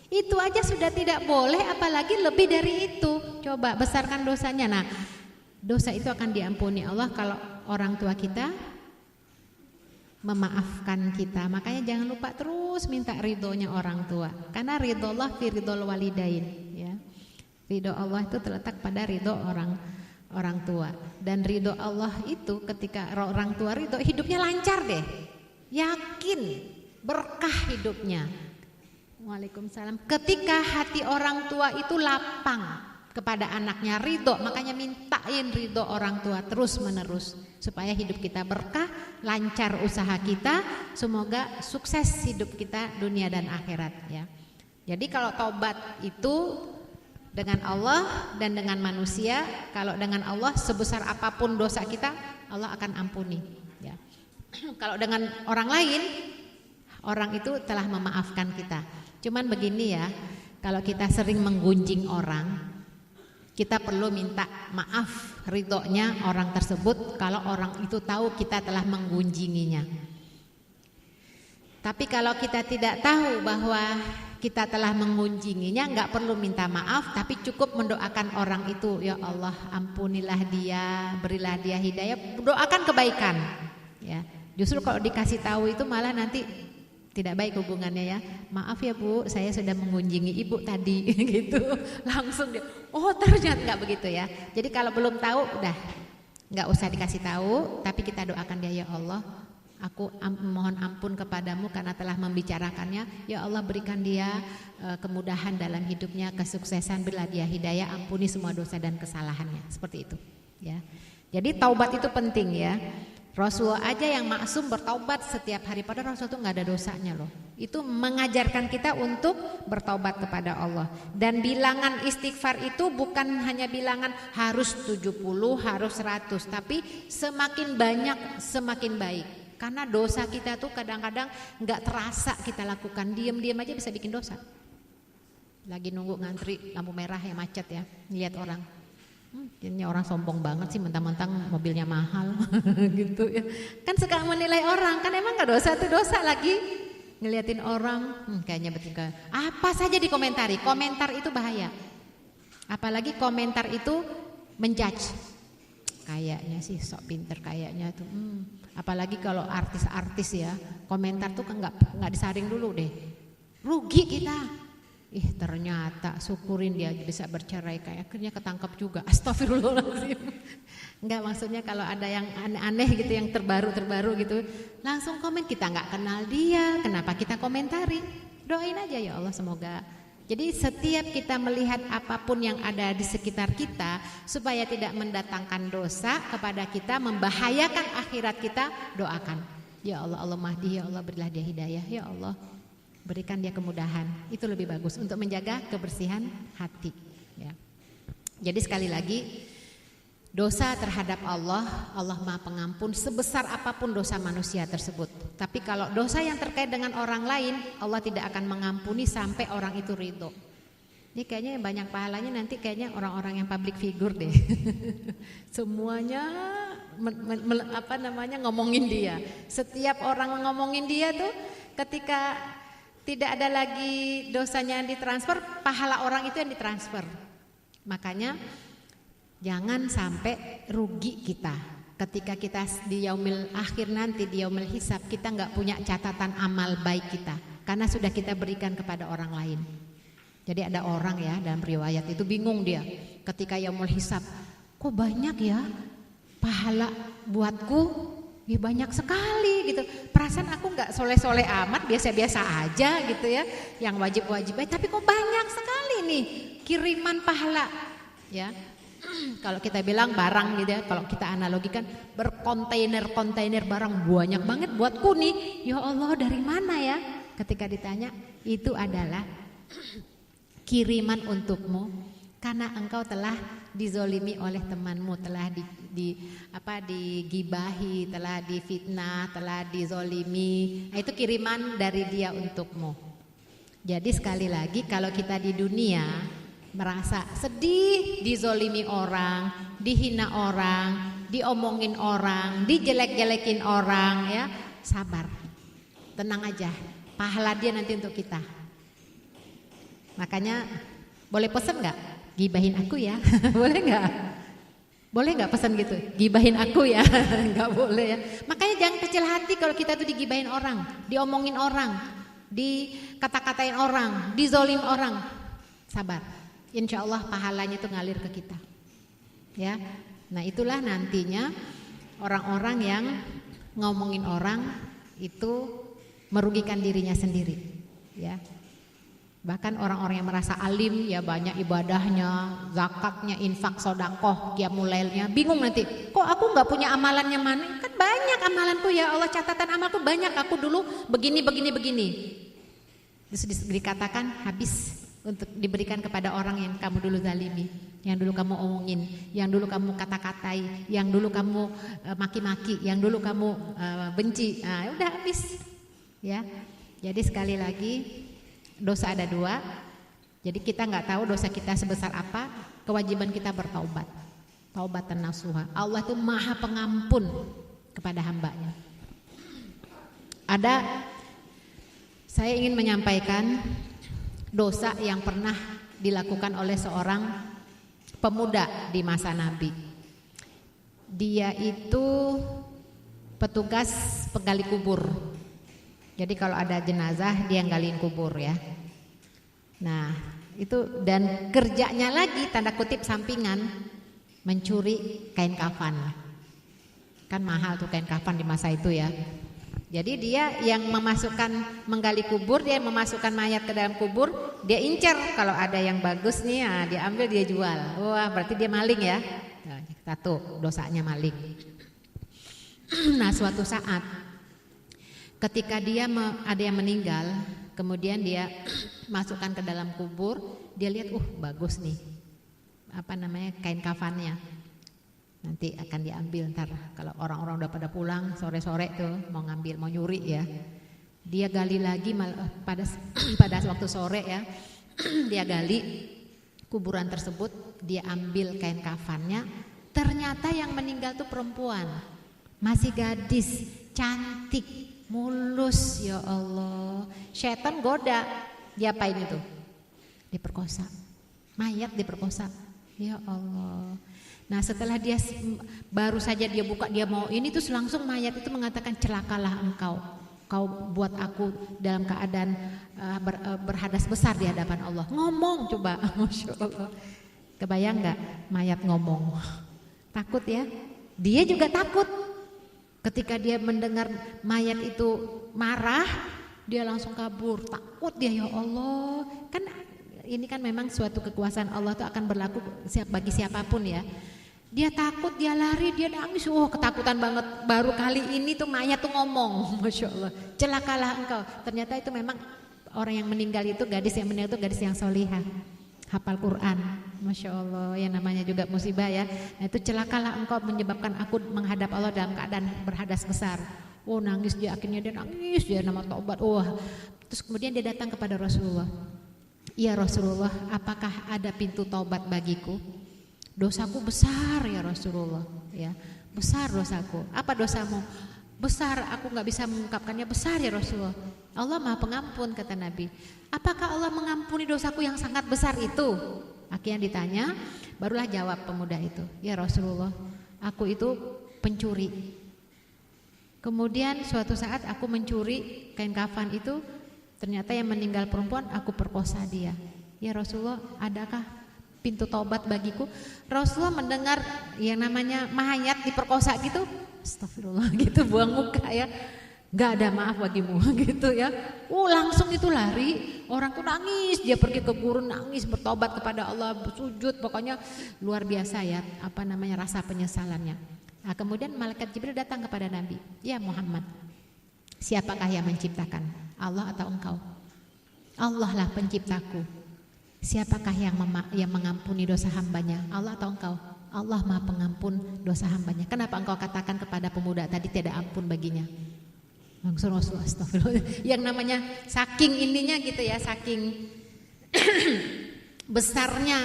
Itu aja sudah tidak boleh, apalagi lebih dari itu. Coba besarkan dosanya. Nah, dosa itu akan diampuni Allah kalau orang tua kita memaafkan kita. Makanya jangan lupa terus minta ridhonya orang tua. Karena ridho Allah fi ridhol walidain ya. Ridho Allah itu terletak pada ridho orang tua. Dan ridho Allah itu ketika orang tua ridho, hidupnya lancar deh. Yakin berkah hidupnya. Waalaikumsalam. Ketika hati orang tua itu lapang kepada anaknya, ridho, makanya mintain ridho orang tua terus menerus supaya hidup kita berkah, lancar usaha kita, semoga sukses hidup kita dunia dan akhirat ya. Jadi kalau taubat itu dengan Allah dan dengan manusia, kalau dengan Allah sebesar apapun dosa kita, Allah akan ampuni ya. Kalau dengan orang lain, orang itu telah memaafkan kita. Cuman begini ya, kalau kita sering menggunjing orang, kita perlu minta maaf ridhonya orang tersebut kalau orang itu tahu kita telah menggunjinginya. Tapi kalau kita tidak tahu bahwa kita telah mengunjunginya, nggak perlu minta maaf, tapi cukup mendoakan orang itu, ya Allah ampunilah dia, berilah dia hidayah, doakan kebaikan ya. Justru kalau dikasih tahu itu malah nanti tidak baik hubungannya ya. Maaf ya Bu, saya sudah mengunjungi Ibu tadi gitu. Langsung dia, oh ternyata nggak begitu ya. Jadi kalau belum tahu udah nggak usah dikasih tahu, tapi kita doakan dia, ya Allah, aku mohon ampun kepadamu karena telah membicarakannya. Ya Allah berikan dia kemudahan dalam hidupnya, kesuksesan, berilah dia hidayah, ampuni semua dosa dan kesalahannya. Seperti itu ya. Jadi taubat itu penting ya. Rasulullah aja yang maksum bertaubat setiap hari, padahal Rasul itu nggak ada dosanya loh. Itu mengajarkan kita untuk bertaubat kepada Allah. Dan bilangan istighfar itu bukan hanya bilangan harus 70, harus 100, tapi semakin banyak semakin baik. Karena dosa kita tuh kadang-kadang nggak terasa kita lakukan, diam-diam aja bisa bikin dosa. Lagi nunggu ngantri lampu merah yang macet ya, lihat orang. Ini orang sombong banget sih, mentang-mentang mobilnya mahal gitu ya. Kan suka menilai orang, kan emang gak dosa tuh, dosa lagi ngeliatin orang, kayaknya betul. Apa saja dikomentari, komentar itu bahaya. Apalagi komentar itu menjudge. Kayaknya sih sok pinter kayaknya tuh. Apalagi kalau artis-artis ya, komentar tuh kan nggak disaring dulu deh. Rugi kita. Ternyata syukurin dia bisa bercerai, kayak akhirnya ketangkap juga. Astagfirullahaladzim. Enggak, maksudnya kalau ada yang aneh-aneh gitu, yang terbaru gitu, langsung komen, kita nggak kenal dia, kenapa kita komentari? Doain aja ya Allah semoga. Jadi setiap kita melihat apapun yang ada di sekitar kita, supaya tidak mendatangkan dosa kepada kita, membahayakan akhirat kita, doakan. Ya Allah, Allah mahdi, ya Allah berilah dia hidayah, ya Allah berikan dia kemudahan. Itu lebih bagus untuk menjaga kebersihan hati ya. Jadi sekali lagi, Dosa terhadap Allah, Allah Maha Pengampun sebesar apapun dosa manusia tersebut. Tapi kalau dosa yang terkait dengan orang lain, Allah tidak akan mengampuni sampai orang itu ridho. Ini kayaknya banyak pahalanya nanti kayaknya orang-orang yang public figure deh. Semuanya ngomongin dia. Setiap orang ngomongin dia tuh ketika tidak ada lagi dosanya yang ditransfer, pahala orang itu yang ditransfer. Makanya jangan sampai rugi kita. Ketika kita di yaumil akhir nanti, di yaumil hisab, kita nggak punya catatan amal baik kita. Karena sudah kita berikan kepada orang lain. Jadi ada orang ya dalam riwayat itu bingung dia. Ketika yaumul hisab, kok banyak ya pahala buatku? Ya banyak sekali gitu. Perasaan aku nggak soleh-soleh amat, biasa-biasa aja gitu ya. Yang wajib-wajib baik, tapi kok banyak sekali nih kiriman pahala. Ya, kalau kita bilang barang gitu ya, kalau kita analogikan berkontainer-kontainer barang banyak banget buatku nih. Ya Allah, dari mana ya? Ketika ditanya, itu adalah kiriman untukmu karena engkau telah dizolimi oleh temanmu, telah digibahi, telah difitnah, telah dizolimi. Nah, itu kiriman dari dia untukmu. Jadi sekali lagi kalau kita di dunia merasa sedih, dizolimi orang, dihina orang, diomongin orang, dijelek-jelekin orang, ya sabar, tenang aja, pahala dia nanti untuk kita. Makanya boleh pesan nggak? Gibahin aku ya, boleh nggak? Boleh nggak pesan gitu? Gibahin aku ya, nggak boleh ya. Makanya jangan kecil hati kalau kita tuh digibahin orang, diomongin orang, dikata-katain orang, dizolim orang. Sabar, insya Allah pahalanya tuh ngalir ke kita. Ya, nah itulah nantinya orang-orang yang ngomongin orang itu merugikan dirinya sendiri. Ya. Bahkan orang-orang yang merasa alim ya banyak ibadahnya, zakatnya, infak, sodakoh, qiyamul lailnya, bingung nanti. Kok aku nggak punya amalan yang mana? Kan banyak amalanku ya Allah, catatan amalku banyak. Aku dulu begini. Terus dikatakan habis untuk diberikan kepada orang yang kamu dulu zalimi, yang dulu kamu omongin, yang dulu kamu kata-katai, yang dulu kamu maki-maki, yang dulu kamu benci. Nah, udah habis. Ya, jadi sekali lagi. Dosa ada dua, jadi kita nggak tahu dosa kita sebesar apa. Kewajiban kita bertaubat, taubatan nasuha. Allah itu maha pengampun kepada hambanya. Saya ingin menyampaikan dosa yang pernah dilakukan oleh seorang pemuda di masa Nabi. Dia itu petugas penggali kubur. Jadi kalau ada jenazah dia ngaliin kubur ya. Nah itu dan kerjanya lagi tanda kutip sampingan mencuri kain kafan. Kan mahal tuh kain kafan di masa itu ya. Jadi dia yang menggali kubur, dia memasukkan mayat ke dalam kubur, dia incer kalau ada yang bagus nih, ya, dia ambil dia jual. Wah berarti dia maling ya. Nah, satu dosanya maling. Nah suatu saat ketika ada yang meninggal, kemudian dia masukkan ke dalam kubur, dia lihat, bagus nih, kain kafannya, nanti akan diambil ntar kalau orang-orang udah pada pulang sore-sore tuh mau ngambil, mau nyuri ya. Dia gali lagi pada waktu sore ya, dia gali kuburan tersebut, dia ambil kain kafannya, ternyata yang meninggal tuh perempuan, masih gadis, cantik. Mulus, ya Allah. Setan goda. Diapain itu? Diperkosa. Mayat diperkosa. Ya Allah. Nah setelah dia baru saja dia buka, dia mau ini terus langsung mayat itu mengatakan, celakalah engkau. Kau buat aku dalam keadaan berhadas besar di hadapan Allah. Ngomong coba. Masya Allah. Kebayang gak mayat ngomong? Takut ya. Dia juga takut. Ketika dia mendengar mayat itu marah, dia langsung kabur, takut dia, ya Allah. Kan ini kan memang suatu kekuasaan Allah itu akan berlaku bagi siapapun ya. Dia takut, dia lari, dia nangis, ketakutan banget. Baru kali ini tuh mayat tuh ngomong, Masya Allah. Celakalah engkau. Ternyata itu memang orang yang meninggal itu, gadis yang meninggal itu gadis yang solihah, hafal Quran. Masya Allah, yang namanya juga musibah ya. Nah itu celakalah engkau menyebabkan aku menghadap Allah dalam keadaan berhadas besar. Oh nangis dia, akhirnya dia nangis dia nama taubat. Terus kemudian dia datang kepada Rasulullah. Ya Rasulullah, apakah ada pintu taubat bagiku? Dosaku besar ya Rasulullah, ya besar dosaku. Apa dosamu? Besar, aku nggak bisa mengungkapkannya, besar ya Rasulullah. Allah Maha Pengampun, kata Nabi. Apakah Allah mengampuni dosaku yang sangat besar itu? Akhirnya ditanya, barulah jawab pemuda itu, ya Rasulullah, aku itu pencuri. Kemudian suatu saat aku mencuri kain kafan itu, ternyata yang meninggal perempuan, aku perkosa dia. Ya Rasulullah, adakah pintu taubat bagiku? Rasulullah mendengar yang namanya mayat diperkosa gitu, astagfirullah gitu, buang muka ya, nggak ada maaf bagimu gitu ya. Langsung itu lari, orang tuh nangis, dia pergi ke guru nangis, bertobat kepada Allah, bersujud, pokoknya luar biasa ya, apa namanya rasa penyesalannya. Nah, kemudian malaikat Jibril datang kepada Nabi, ya Muhammad, siapakah yang menciptakan, Allah atau engkau? Allah lah penciptaku. Siapakah yang mengampuni dosa hambanya, Allah atau engkau? Allah Maha Pengampun dosa hambanya. Kenapa engkau katakan kepada pemuda tadi tidak ampun baginya? Langsung Rasulullah, astagfirullah. Yang namanya saking ininya gitu ya, saking besarnya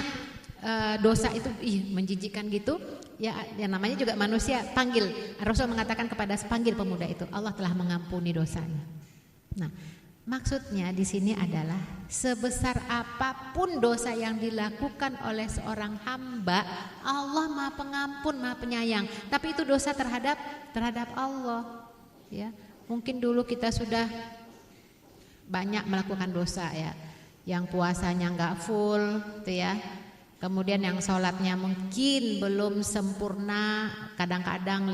dosa itu menjijikkan gitu. Ya, yang namanya juga manusia, panggil. Rasul mengatakan kepada panggil pemuda itu, Allah telah mengampuni dosanya. Nah, maksudnya di sini adalah sebesar apapun dosa yang dilakukan oleh seorang hamba, Allah Maha Pengampun, Maha Penyayang. Tapi itu dosa terhadap Allah. Ya, mungkin dulu kita sudah banyak melakukan dosa ya, yang puasanya nggak full, tuh ya. Kemudian yang sholatnya mungkin belum sempurna, kadang-kadang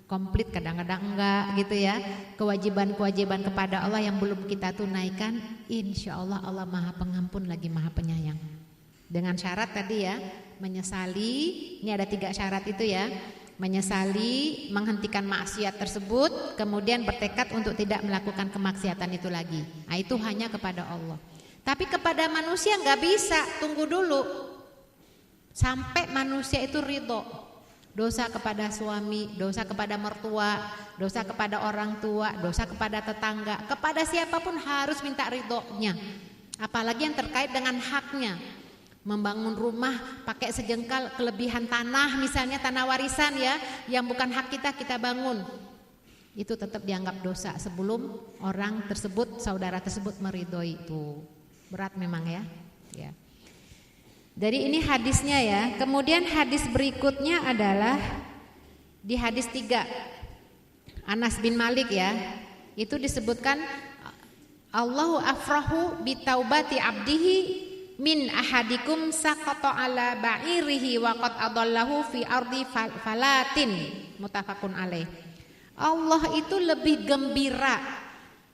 komplit, kadang-kadang enggak gitu ya. Kewajiban-kewajiban kepada Allah yang belum kita tunaikan, insya Allah Allah Maha Pengampun lagi Maha Penyayang. Dengan syarat tadi ya, menyesali, ini ada 3 syarat itu ya. Menyesali, menghentikan maksiat tersebut, kemudian bertekad untuk tidak melakukan kemaksiatan itu lagi. Nah itu hanya kepada Allah. Tapi kepada manusia nggak bisa, tunggu dulu. Sampai manusia itu ridho. Dosa kepada suami, dosa kepada mertua, dosa kepada orang tua, dosa kepada tetangga, kepada siapapun harus minta ridhonya. Apalagi yang terkait dengan haknya. Membangun rumah pakai sejengkal kelebihan tanah, misalnya tanah warisan ya, yang bukan hak kita bangun. Itu tetap dianggap dosa sebelum orang tersebut, saudara tersebut meridhoi itu. Berat memang ya. Ya. Jadi ini hadisnya ya. Kemudian hadis berikutnya adalah di hadis 3 Anas bin Malik ya. Itu disebutkan Allahu afrahu bitaubati abdihi min ahadikum saqata ala ba'irihi wa qad adallahu fi ardi falatin, muttafaqun alaih. Allah itu lebih gembira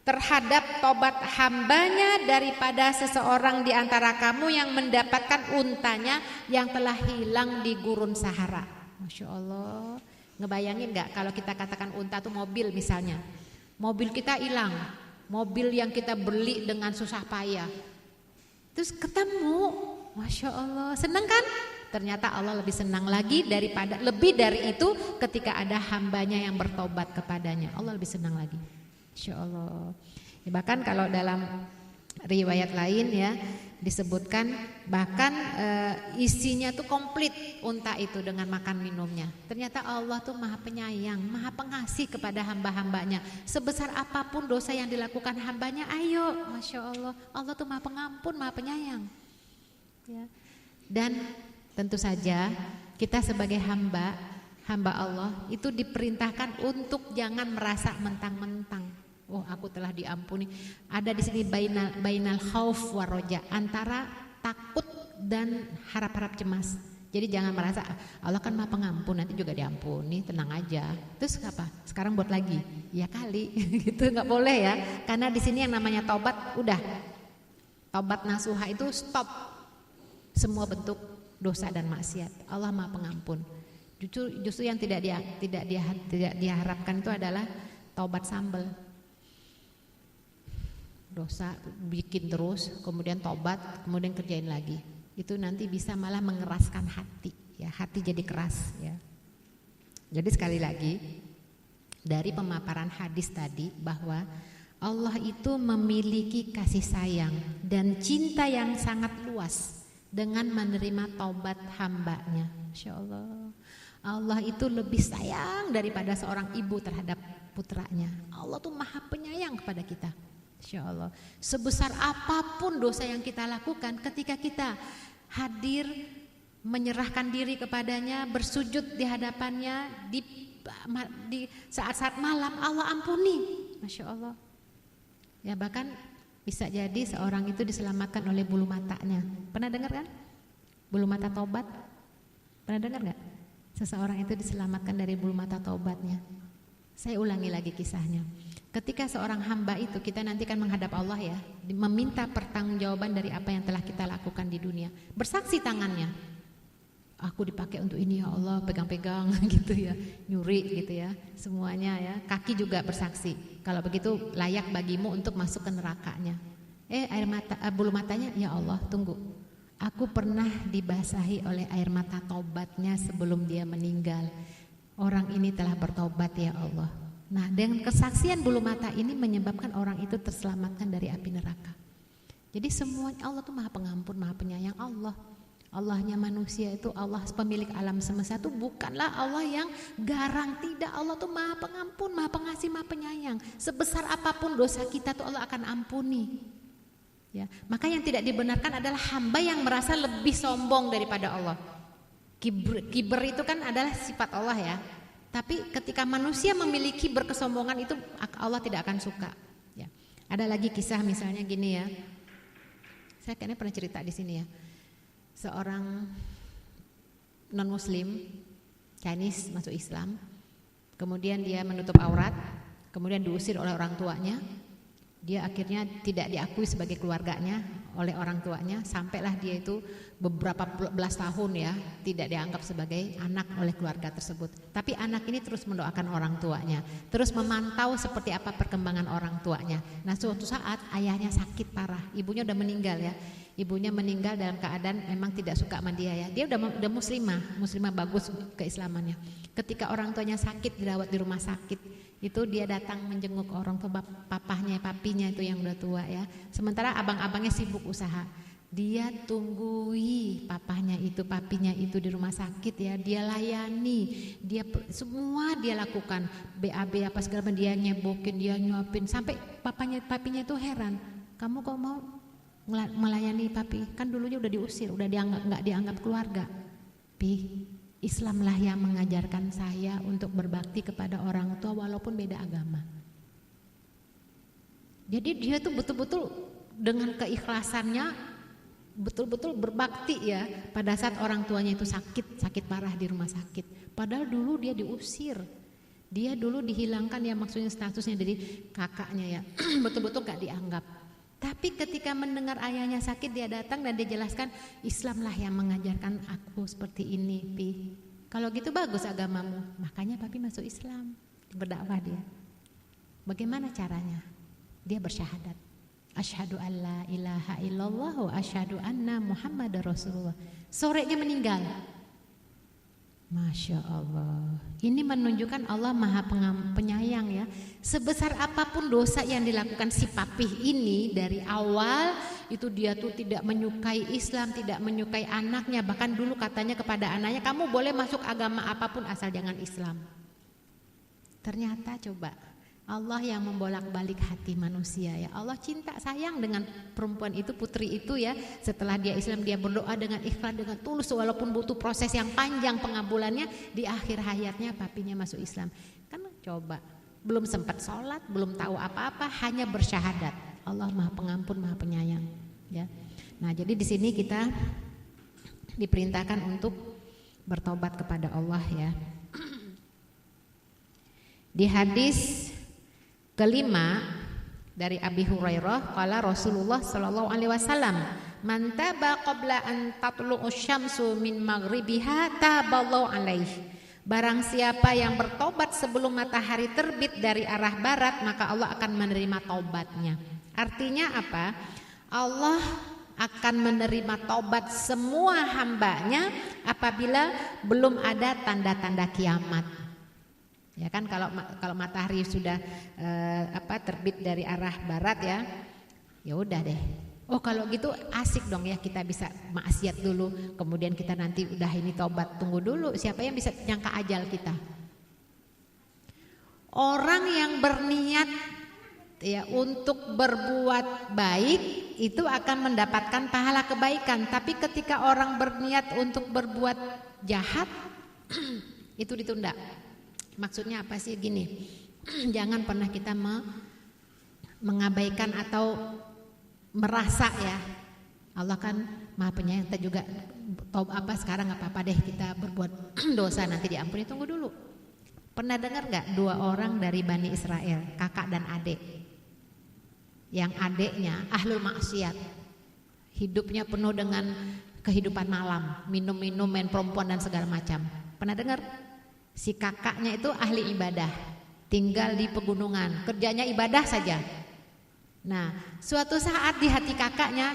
terhadap tobat hambanya daripada seseorang di antara kamu yang mendapatkan untanya yang telah hilang di gurun Sahara. Masya Allah. Ngebayangin gak kalau kita katakan unta itu mobil misalnya. Mobil kita hilang, mobil yang kita beli dengan susah payah, terus ketemu, Masya Allah, senang kan? Ternyata Allah lebih senang lagi daripada, lebih dari itu ketika ada hambanya yang bertobat kepadanya. Allah lebih senang lagi. Insya Allah. Ya, bahkan kalau dalam riwayat lain ya disebutkan bahkan isinya tuh komplit unta itu dengan makan minumnya. Ternyata Allah tuh Maha Penyayang, Maha Pengasih kepada hamba-hambanya. Sebesar apapun dosa yang dilakukan hambanya, ayo, Masya Allah, Allah tuh Maha Pengampun, Maha Penyayang. Ya. Dan tentu saja kita sebagai hamba Allah itu diperintahkan untuk jangan merasa mentang-mentang. Oh, aku telah diampuni. Ada di sini bainal khauf wa roja, antara takut dan harap-harap cemas. Jadi jangan merasa Allah kan Maha Pengampun, nanti juga diampuni, tenang aja. Terus apa? Sekarang buat lagi. Ya kali, gitu nggak boleh ya. Karena di sini yang namanya taubat udah. Taubat nasuha itu stop semua bentuk dosa dan maksiat. Allah Maha Pengampun. Justru yang tidak diharapkan itu adalah taubat sambel. Dosa bikin terus, kemudian tobat, kemudian kerjain lagi. itu nanti bisa malah mengeraskan hati, ya, hati jadi keras, ya. Jadi sekali lagi dari pemaparan hadis tadi bahwa Allah itu memiliki kasih sayang dan cinta yang sangat luas dengan menerima taubat hambanya. Masya Allah, Allah itu lebih sayang daripada seorang ibu terhadap putranya. Allah tuh maha penyayang kepada kita. Masya Allah, sebesar apapun dosa yang kita lakukan, ketika kita hadir menyerahkan diri kepadanya, bersujud di hadapannya di saat-saat malam, Allah ampuni. Masya Allah. Ya, bahkan bisa jadi seorang itu diselamatkan oleh bulu matanya. Pernah dengar kan? Bulu mata taubat. Pernah dengar gak? Seseorang itu diselamatkan dari bulu mata taubatnya. Saya ulangi lagi kisahnya. Ketika seorang hamba itu, kita nanti kan menghadap Allah ya, meminta pertanggungjawaban dari apa yang telah kita lakukan di dunia. Bersaksi tangannya, aku dipakai untuk ini ya Allah, pegang-pegang gitu ya, nyuri gitu ya, semuanya ya. Kaki juga bersaksi, kalau begitu layak bagimu untuk masuk ke nerakanya. Air mata, bulu matanya, ya Allah tunggu, aku pernah dibasahi oleh air mata taubatnya sebelum dia meninggal. Orang ini telah bertobat ya Allah. Nah, dengan kesaksian bulu mata ini menyebabkan orang itu terselamatkan dari api neraka. Jadi semuanya, Allah tuh maha pengampun, maha penyayang. Allahnya manusia itu, Allah pemilik alam semesta itu bukanlah Allah yang garang. Tidak, Allah tuh maha pengampun, maha pengasih, maha penyayang. Sebesar apapun dosa kita tuh Allah akan ampuni. Ya, maka yang tidak dibenarkan adalah hamba yang merasa lebih sombong daripada Allah. Kiber itu kan adalah sifat Allah ya. Tapi ketika manusia memiliki berkesombongan itu Allah tidak akan suka. Ya. Ada lagi kisah misalnya gini ya. Saya kayaknya pernah cerita di sini ya. Seorang non Muslim Chinese masuk Islam, kemudian dia menutup aurat, kemudian diusir oleh orang tuanya. Dia akhirnya tidak diakui sebagai keluarganya oleh orang tuanya, sampailah dia itu beberapa belas tahun ya tidak dianggap sebagai anak oleh keluarga tersebut. Tapi anak ini terus mendoakan orang tuanya, terus memantau seperti apa perkembangan orang tuanya. Nah, suatu saat ayahnya sakit parah, ibunya udah meninggal ya. Ibunya meninggal dalam keadaan memang tidak suka sama dia ya. Dia udah muslimah bagus keislamannya. Ketika orang tuanya sakit, dirawat di rumah sakit, itu dia datang menjenguk orang tua, papinya itu yang udah tua ya. Sementara abang-abangnya sibuk usaha. Dia tunggui papinya itu di rumah sakit ya. Dia layani, dia semua dia lakukan. BAB apa segala macam dia nyebokin, dia nyuapin, sampai papinya itu heran. Kamu kok mau melayani papi? Kan dulunya udah diusir, udah nggak dianggap keluarga. Islamlah yang mengajarkan saya untuk berbakti kepada orang tua walaupun beda agama. Jadi dia tuh betul-betul dengan keikhlasannya betul-betul berbakti ya pada saat orang tuanya itu sakit parah di rumah sakit. Padahal dulu dia diusir. Dia dulu dihilangkan ya, maksudnya statusnya dari kakaknya ya. Betul-betul gak dianggap. Tapi ketika mendengar ayahnya sakit, dia datang dan dia jelaskan, Islamlah yang mengajarkan aku seperti ini, Pi. Kalau gitu bagus agamamu. Makanya papi masuk Islam, berdakwah dia. Bagaimana caranya? Dia bersyahadat. Asyhadu alla ilaha illallah wa asyhadu anna Muhammadar Rasulullah. Sorenya meninggal. Masya Allah. Ini menunjukkan Allah maha penyayang ya. Sebesar apapun dosa yang dilakukan si papih ini dari awal, itu dia tuh tidak menyukai Islam, tidak menyukai anaknya. Bahkan dulu katanya kepada anaknya, kamu boleh masuk agama apapun asal jangan Islam. Ternyata coba Allah yang membolak-balik hati manusia ya. Allah cinta sayang dengan perempuan itu, putri itu ya. Setelah dia Islam, dia berdoa dengan ikhlas, dengan tulus, walaupun butuh proses yang panjang pengabulannya. Di akhir hayatnya papinya masuk Islam. Kan coba, belum sempat sholat, belum tahu apa-apa, hanya bersyahadat. Allah maha pengampun, maha penyayang ya. Nah, jadi di sini kita diperintahkan untuk bertobat kepada Allah ya. Di hadis kelima dari Abi Hurairah, qala Rasulullah sallallahu alaihi wasallam, man taba qabla an tatlu'u syamsu min maghribiha taballahu alaihi. Barang siapa yang bertobat sebelum matahari terbit dari arah barat, maka Allah akan menerima taubatnya. Artinya apa? Allah akan menerima taubat semua hambanya apabila belum ada tanda-tanda kiamat. Ya kan, kalau matahari sudah terbit dari arah barat ya udah deh. Oh kalau gitu asik dong ya, kita bisa maksiat dulu, kemudian kita nanti udah ini taubat. Tunggu dulu, siapa yang bisa nyangka ajal kita? Orang yang berniat ya untuk berbuat baik itu akan mendapatkan pahala kebaikan. Tapi ketika orang berniat untuk berbuat jahat itu ditunda. Maksudnya apa sih? Gini, jangan pernah kita mengabaikan atau merasa ya Allah kan Maha Penyayang, kita juga sekarang nggak apa-apa deh kita berbuat dosa nanti diampuni. Tunggu dulu. Pernah dengar nggak 2 orang dari Bani Israel, kakak dan adik, yang adiknya ahlul maksiat, hidupnya penuh dengan kehidupan malam, minum-minum, main perempuan dan segala macam. Pernah dengar? Si kakaknya itu ahli ibadah, tinggal di pegunungan, kerjanya ibadah saja. Nah, suatu saat di hati kakaknya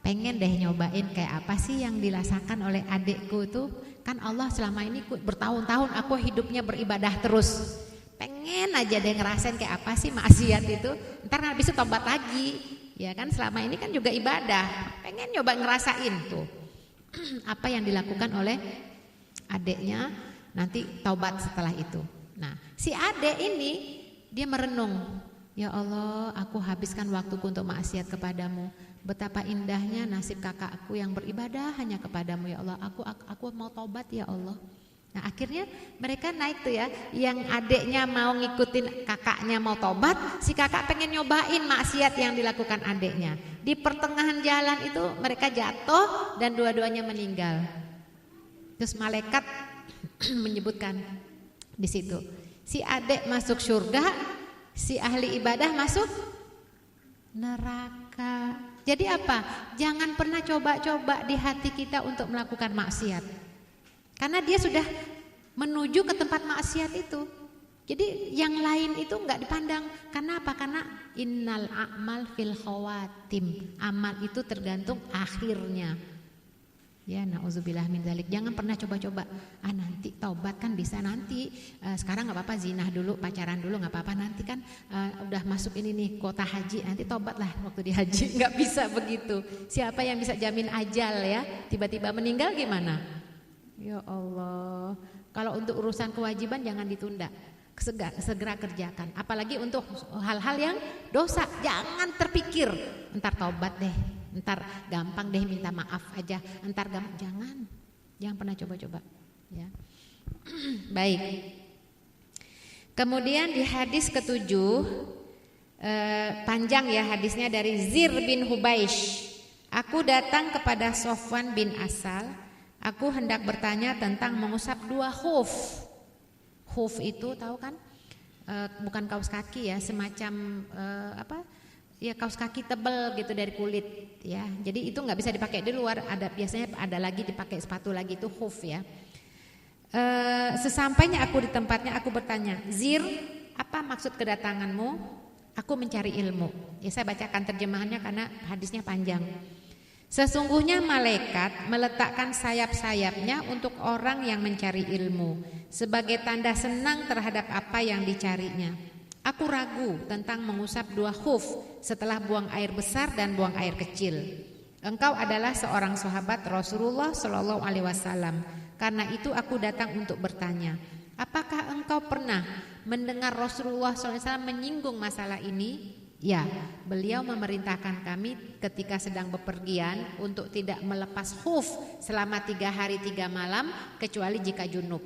pengen deh nyobain kayak apa sih yang dirasakan oleh adikku itu. Kan Allah selama ini bertahun-tahun aku hidupnya beribadah terus. Pengen aja deh ngerasain kayak apa sih maksiat itu. Ntar habis itu tobat lagi. Ya kan selama ini kan juga ibadah. Pengen nyoba ngerasain tuh apa yang dilakukan oleh adiknya, nanti taubat setelah itu. Nah, si adik ini dia merenung. Ya Allah, aku habiskan waktuku untuk maksiat kepadamu. Betapa indahnya nasib kakakku yang beribadah hanya kepadamu ya Allah. Aku mau taubat ya Allah. Nah akhirnya mereka naik tuh ya. Yang adiknya mau ngikutin kakaknya mau taubat, si kakak pengen nyobain maksiat yang dilakukan adiknya. Di pertengahan jalan itu mereka jatuh dan dua-duanya meninggal. Terus malaikat menyebutkan di situ, si adik masuk surga, si ahli ibadah masuk neraka. Jadi apa? Jangan pernah coba-coba di hati kita untuk melakukan maksiat. Karena dia sudah menuju ke tempat maksiat itu. Jadi yang lain itu enggak dipandang. Karena apa? Karena innal a'mal fil khawatim. Amal itu tergantung akhirnya. Ya, nauzubillah min dzalik. Jangan pernah coba-coba. Nanti taubat kan bisa nanti. Sekarang nggak apa-apa zina dulu, pacaran dulu nggak apa-apa. Nanti kan udah masuk ini nih kuota haji. Nanti taubatlah waktu di haji. Nggak bisa begitu. Siapa yang bisa jamin ajal ya? Tiba-tiba meninggal gimana? Ya Allah. Kalau untuk urusan kewajiban jangan ditunda. Segera kerjakan. Apalagi untuk hal-hal yang dosa. Jangan terpikir. Ntar taubat deh. Ntar gampang deh minta maaf aja. Ntar gampang, jangan pernah coba-coba. Ya. Baik. Kemudian di hadis ke-7 panjang ya hadisnya, dari Zir bin Hubaish. Aku datang kepada Sofwan bin Asal. Aku hendak bertanya tentang mengusap 2 khuf. Khuf itu tahu kan? Bukan kaos kaki ya, semacam ya kaos kaki tebal gitu dari kulit ya. Jadi itu nggak bisa dipakai di luar. Biasanya ada lagi dipakai sepatu lagi, itu khuf ya. Sesampainya aku di tempatnya, aku bertanya, Zir, apa maksud kedatanganmu? Aku mencari ilmu. Ya saya bacakan terjemahannya karena hadisnya panjang. Sesungguhnya malaikat meletakkan sayap-sayapnya untuk orang yang mencari ilmu, sebagai tanda senang terhadap apa yang dicarinya. Aku ragu tentang mengusap 2 khuf setelah buang air besar dan buang air kecil. Engkau adalah seorang sahabat Rasulullah Shallallahu Alaihi Wasallam. Karena itu aku datang untuk bertanya, apakah engkau pernah mendengar Rasulullah SAW menyinggung masalah ini? Ya, beliau memerintahkan kami ketika sedang bepergian untuk tidak melepas khuf selama 3 hari 3 malam kecuali jika junub.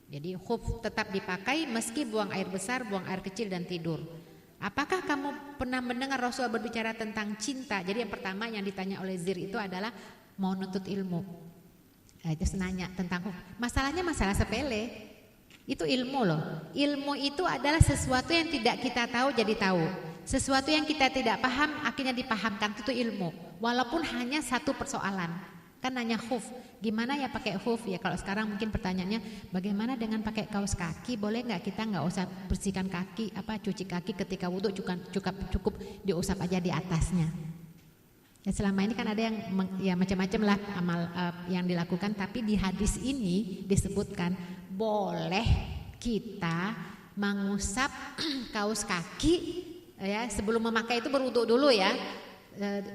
Jadi khuf tetap dipakai meski buang air besar, buang air kecil dan tidur. Apakah kamu pernah mendengar Rasul berbicara tentang cinta? Jadi yang pertama yang ditanya oleh Zir itu adalah mau nuntut ilmu. Terus nanya tentang khuf. Masalahnya masalah sepele. Itu ilmu loh. Ilmu itu adalah sesuatu yang tidak kita tahu jadi tahu. Sesuatu yang kita tidak paham akhirnya dipahamkan, itu ilmu. Walaupun hanya 1 persoalan. Kan nanya khuf, gimana ya pakai khuf? Ya kalau sekarang mungkin pertanyaannya, bagaimana dengan pakai kaos kaki? Boleh nggak kita nggak usah bersihkan kaki, cuci kaki ketika wudhu, cukup diusap aja di atasnya. Ya, selama ini kan ada yang ya macam-macam lah amal yang dilakukan, tapi di hadis ini disebutkan boleh kita mengusap kaos kaki ya sebelum memakai itu berwudu dulu ya.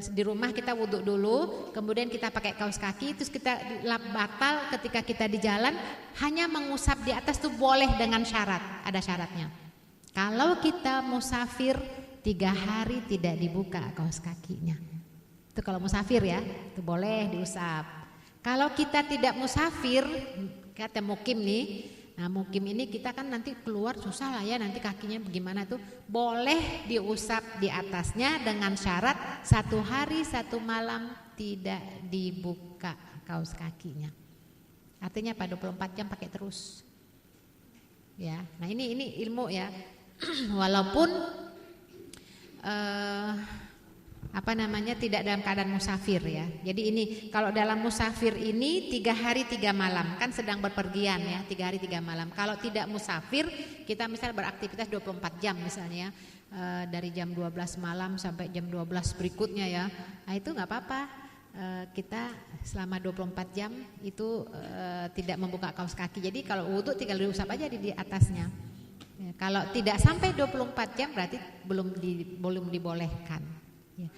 Di rumah kita wudhu dulu, kemudian kita pakai kaos kaki, terus kita batal ketika kita di jalan hanya mengusap di atas tuh boleh dengan syarat, ada syaratnya. Kalau kita musafir 3 hari tidak dibuka kaos kakinya. Itu kalau musafir ya, itu boleh diusap. Kalau kita tidak musafir, kata mukim nih, nah mukim ini kita kan nanti keluar susah lah ya, nanti kakinya bagaimana tuh, boleh diusap di atasnya dengan syarat 1 hari 1 malam tidak dibuka kaos kakinya. Artinya apa? 24 jam pakai terus. Ya, nah ini ilmu ya. Walaupun tidak dalam keadaan musafir ya. Jadi ini kalau dalam musafir ini 3 hari 3 malam kan sedang berpergian ya, 3 hari 3 malam. Kalau tidak musafir kita misal beraktivitas 24 jam misalnya dari jam 12 malam sampai jam 12 berikutnya ya. Nah itu nggak apa-apa. Kita selama 24 jam itu tidak membuka kaos kaki. Jadi kalau wudu tinggal diusap aja di atasnya. Ya, kalau tidak sampai 24 jam berarti belum dibolehkan. Ya.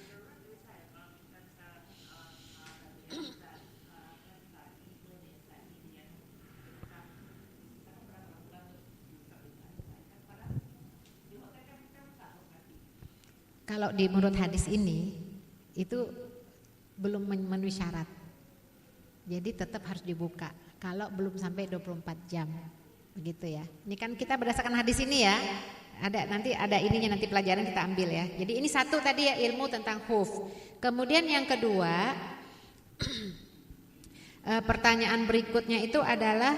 Kalau di menurut hadis ini itu belum memenuhi syarat. Jadi tetap harus dibuka kalau belum sampai 24 jam. Begitu ya. Ini kan kita berdasarkan hadis ini ya. Ada ininya nanti pelajaran kita ambil ya. Jadi ini satu tadi ya ilmu tentang khuf. Kemudian yang kedua pertanyaan berikutnya itu adalah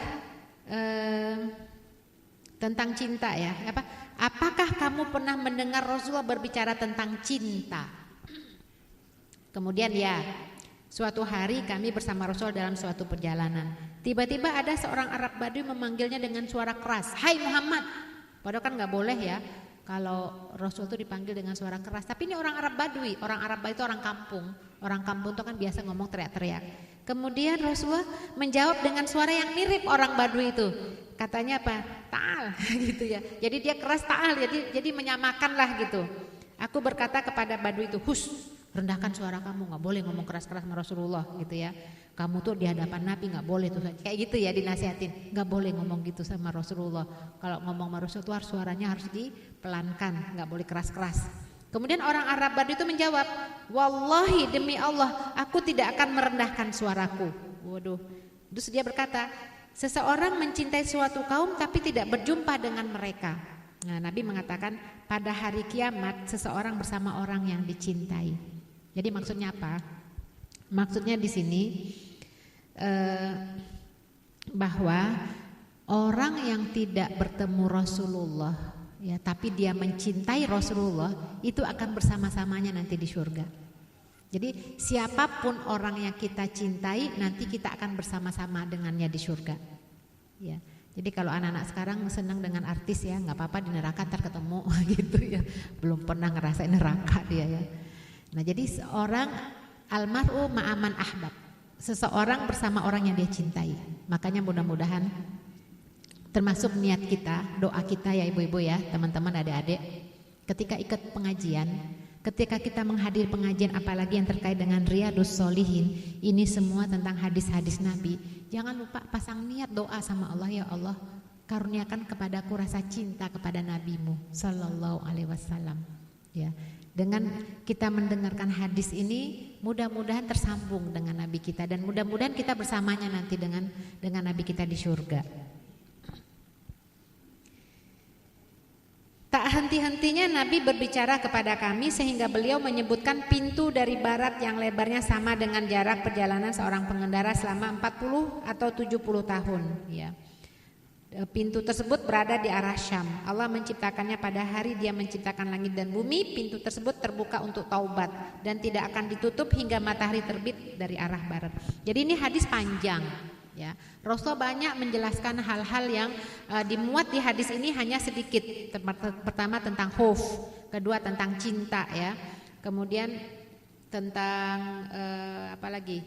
tentang cinta ya. Apakah kamu pernah mendengar Rasulullah berbicara tentang cinta? Kemudian ya, suatu hari kami bersama Rasul dalam suatu perjalanan. Tiba-tiba ada seorang Arab Badui memanggilnya dengan suara keras, "Hai Muhammad." Padahal kan nggak boleh ya kalau Rasul itu dipanggil dengan suara keras. Tapi ini orang Arab Badui. Orang Arab Badui itu orang kampung. Orang kampung itu kan biasa ngomong teriak-teriak. Kemudian Rasulullah menjawab dengan suara yang mirip orang Badui itu. Katanya apa? Ta'al gitu ya. Jadi dia keras ta'al. Jadi menyamakanlah gitu. Aku berkata kepada Badui itu, "Hus, rendahkan suara kamu, nggak boleh ngomong keras-keras sama Rasulullah gitu ya. Kamu tuh di hadapan Nabi nggak boleh tuh kayak gitu ya, dinasihatin, nggak boleh ngomong gitu sama Rasulullah. Kalau ngomong sama Rasulullah suaranya harus dipelankan, nggak boleh keras-keras." Kemudian orang Arab Badui itu menjawab, "Wallahi demi Allah, aku tidak akan merendahkan suaraku." Waduh. Terus dia berkata, "Seseorang mencintai suatu kaum tapi tidak berjumpa dengan mereka." Nah, Nabi mengatakan pada hari kiamat seseorang bersama orang yang dicintai. Jadi maksudnya apa? Maksudnya di sini bahwa orang yang tidak bertemu Rasulullah ya, tapi dia mencintai Rasulullah itu akan bersama-samanya nanti di surga. Jadi siapapun orang yang kita cintai nanti kita akan bersama-sama dengannya di surga. Ya. Jadi kalau anak-anak sekarang senang dengan artis ya, nggak apa-apa di neraka ntar ketemu gitu ya. Belum pernah ngerasain neraka dia ya. Nah jadi seorang almar'u ma'aman ahbab, seseorang bersama orang yang dia cintai. Makanya mudah-mudahan termasuk niat kita, doa kita ya ibu-ibu ya, teman-teman adik-adik, ketika ikut pengajian, ketika kita menghadiri pengajian apalagi yang terkait dengan Riyadhus Shalihin, ini semua tentang hadis-hadis Nabi. Jangan lupa pasang niat doa sama Allah, ya Allah, karuniakan kepadaku rasa cinta kepada Nabimu sallallahu alaihi wasallam. Ya. Dengan kita mendengarkan hadis ini, mudah-mudahan tersambung dengan Nabi kita dan mudah-mudahan kita bersamanya nanti dengan Nabi kita di surga. Tak henti-hentinya Nabi berbicara kepada kami sehingga beliau menyebutkan pintu dari barat yang lebarnya sama dengan jarak perjalanan seorang pengendara selama 40 atau 70 tahun. Ya. Pintu tersebut berada di arah Syam. Allah menciptakannya pada hari Dia menciptakan langit dan bumi. Pintu tersebut terbuka untuk taubat dan tidak akan ditutup hingga matahari terbit dari arah barat. Jadi ini hadis panjang. Ya, Rasulullah banyak menjelaskan hal-hal yang dimuat di hadis ini hanya sedikit. Pertama tentang khuf, kedua tentang cinta ya. Kemudian tentang apa lagi?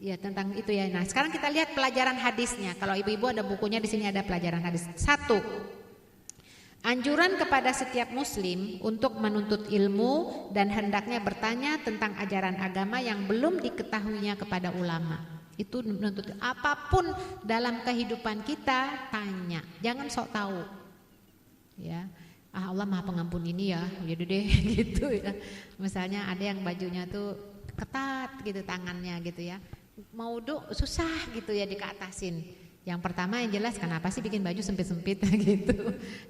Ya tentang itu ya. Nah sekarang kita lihat pelajaran hadisnya. Kalau ibu-ibu ada bukunya di sini ada pelajaran hadis. 1. Anjuran kepada setiap muslim untuk menuntut ilmu dan hendaknya bertanya tentang ajaran agama yang belum diketahuinya kepada ulama. Itu menuntut apapun dalam kehidupan kita tanya, jangan sok tahu. Ya. Allah Maha Pengampun ini ya, yaudah deh gitu ya. Misalnya ada yang bajunya tuh ketat gitu tangannya gitu ya. Mau susah gitu ya dikeatasin. Yang pertama yang jelas kenapa sih bikin baju sempit-sempit gitu.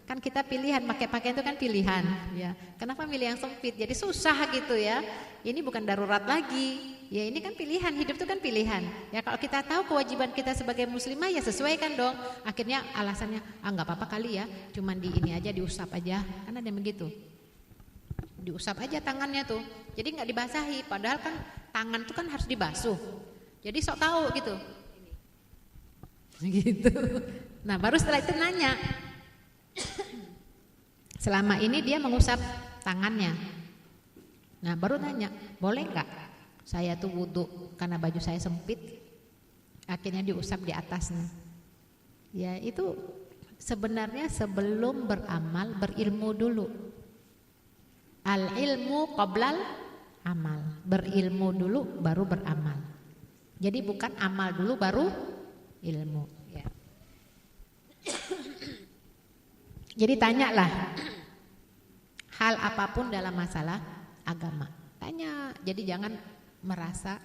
Kan kita pilihan, pakai pakaian itu kan pilihan ya. Kenapa milih yang sempit? Jadi susah gitu ya. Ini bukan darurat lagi. Ya ini kan pilihan, hidup itu kan pilihan. Ya kalau kita tahu kewajiban kita sebagai muslimah ya sesuaikan dong. Akhirnya alasannya enggak apa-apa kali ya, cuman di ini aja diusap aja. Kan ada yang begitu. Diusap aja tangannya tuh. Jadi enggak dibasahi, padahal kan tangan tuh kan harus dibasuh. Jadi sok tahu gitu. Gitu. Nah, baru setelah itu nanya. Selama ini dia mengusap tangannya. Nah, baru nanya, boleh enggak? Saya tuh wudhu karena baju saya sempit. Akhirnya diusap di atasnya. Ya, itu sebenarnya sebelum beramal berilmu dulu. Al ilmu qoblal amal. Berilmu dulu baru beramal. Jadi bukan amal dulu baru ilmu ya. Jadi tanyalah hal apapun dalam masalah agama. Tanya, jadi jangan merasa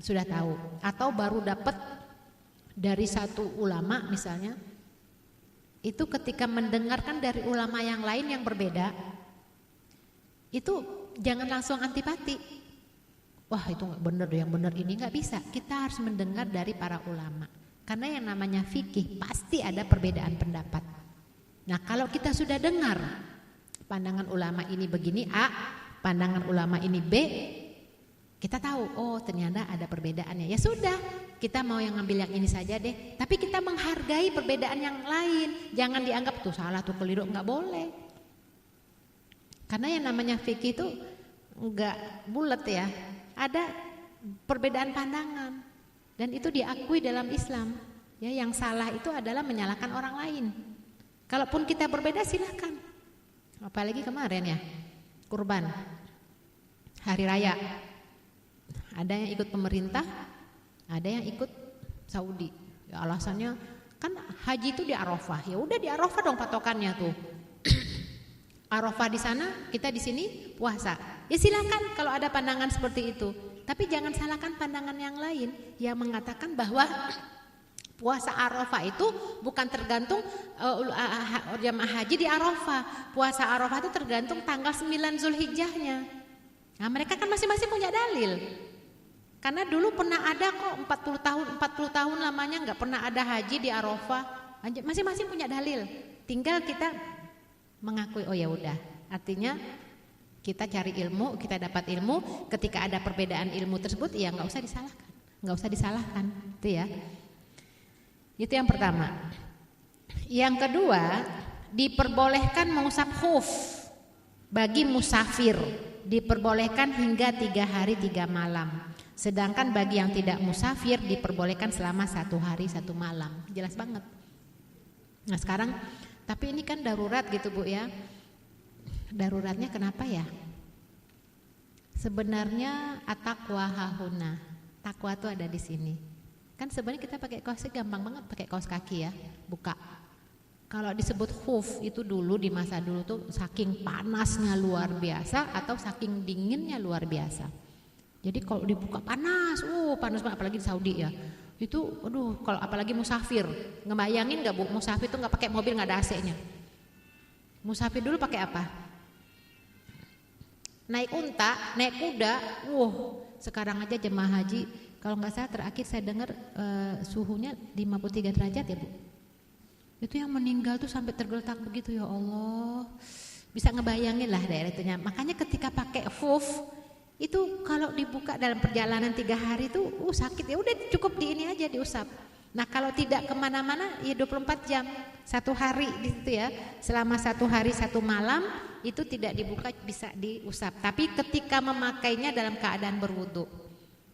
sudah tahu atau baru dapat dari satu ulama misalnya. Itu ketika mendengarkan dari ulama yang lain yang berbeda, itu jangan langsung antipati. Wah itu gak benar, yang benar ini gak bisa. Kita harus mendengar dari para ulama. Karena yang namanya fikih pasti ada perbedaan pendapat. Nah kalau kita sudah dengar pandangan ulama ini begini A, pandangan ulama ini B, kita tahu oh ternyata ada perbedaannya. Ya sudah, kita mau yang ngambil yang ini saja deh. Tapi kita menghargai perbedaan yang lain. Jangan dianggap tuh salah tuh keliru, gak boleh. Karena yang namanya fikih itu gak bulat ya. Ada perbedaan pandangan dan itu diakui dalam Islam. Ya, yang salah itu adalah menyalahkan orang lain. Kalaupun kita berbeda silakan. Apalagi kemarin ya, kurban, hari raya. Ada yang ikut pemerintah, ada yang ikut Saudi. Ya, alasannya kan haji itu di Arafah. Ya udah di Arafah dong patokannya tuh. Arafah di sana, kita di sini puasa. Ya silakan kalau ada pandangan seperti itu. Tapi jangan salahkan pandangan yang lain yang mengatakan bahwa puasa Arafah itu bukan tergantung jamaah haji di Arafah. Puasa Arafah itu tergantung tanggal 9 Zulhijjahnya. Nah, mereka kan masing-masing punya dalil. Karena dulu pernah ada kok 40 tahun lamanya enggak pernah ada haji di Arafah. Masing-masing punya dalil. Tinggal kita mengakui oh ya udah. Artinya kita cari ilmu, kita dapat ilmu. Ketika ada perbedaan ilmu tersebut, ya nggak usah disalahkan, itu ya. Itu yang pertama. Yang kedua, diperbolehkan mengusap khuf bagi musafir, diperbolehkan hingga 3 hari 3 malam. Sedangkan bagi yang tidak musafir diperbolehkan selama 1 hari 1 malam. Jelas banget. Nah sekarang, tapi ini kan darurat gitu Bu ya. Daruratnya kenapa ya? Sebenarnya at-taqwa hahuna. Takwa itu ada di sini. Kan sebenarnya kita pakai kaosnya gampang banget pakai kaos kaki ya, buka. Kalau disebut khuf itu dulu di masa dulu tuh saking panasnya luar biasa atau saking dinginnya luar biasa. Jadi kalau dibuka panas banget apalagi di Saudi ya. Itu kalau apalagi musafir. Ngebayangin enggak Bu, musafir itu enggak pakai mobil enggak ada AC-nya. Musafir dulu pakai apa? Naik unta, naik kuda. Sekarang aja jemaah haji kalau nggak salah terakhir saya dengar suhunya 53 derajat ya Bu. Itu yang meninggal tuh sampai tergeletak begitu ya Allah. Bisa ngebayangin lah daerah itunya. Makanya ketika pakai khuf itu kalau dibuka dalam perjalanan 3 hari itu sakit ya udah cukup di ini aja diusap. Nah kalau tidak kemana-mana ya 24 jam, 1 hari di situ ya. Selama 1 hari 1 malam itu tidak dibuka, bisa diusap. Tapi ketika memakainya dalam keadaan berwudu.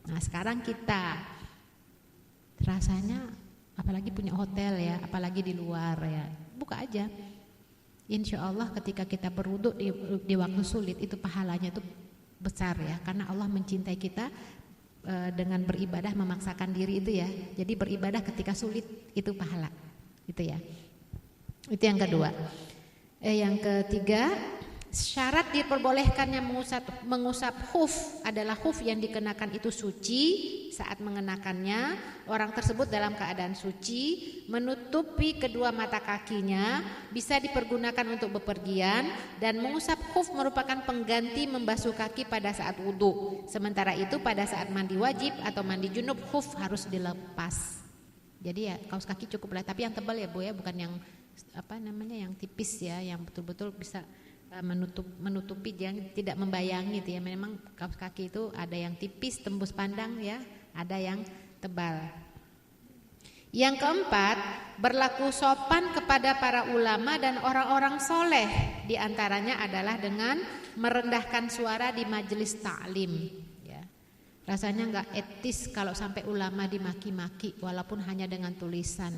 Nah sekarang kita rasanya apalagi punya hotel ya, apalagi di luar ya, buka aja. Insya Allah ketika kita berwudu di waktu sulit itu pahalanya itu besar ya, karena Allah mencintai kita dengan beribadah memaksakan diri itu ya. Jadi beribadah ketika sulit itu pahala, itu ya. Itu yang kedua. Yang ketiga, syarat diperbolehkannya mengusap khuf adalah khuf yang dikenakan itu suci saat mengenakannya, orang tersebut dalam keadaan suci, menutupi kedua mata kakinya, bisa dipergunakan untuk bepergian, dan mengusap khuf merupakan pengganti membasuh kaki pada saat wudu. Sementara itu pada saat mandi wajib atau mandi junub khuf harus dilepas. Jadi ya kaos kaki cukup lah, tapi yang tebal ya Bu ya, bukan yang yang tipis ya, yang betul-betul bisa menutupi, yang tidak membayangi itu ya. Memang kaos kaki itu ada yang tipis tembus pandang ya, ada yang tebal. Yang keempat, berlaku sopan kepada para ulama dan orang-orang soleh. Di antaranya adalah dengan merendahkan suara di majelis ta'lim ya. Rasanya enggak etis kalau sampai ulama dimaki-maki walaupun hanya dengan tulisan.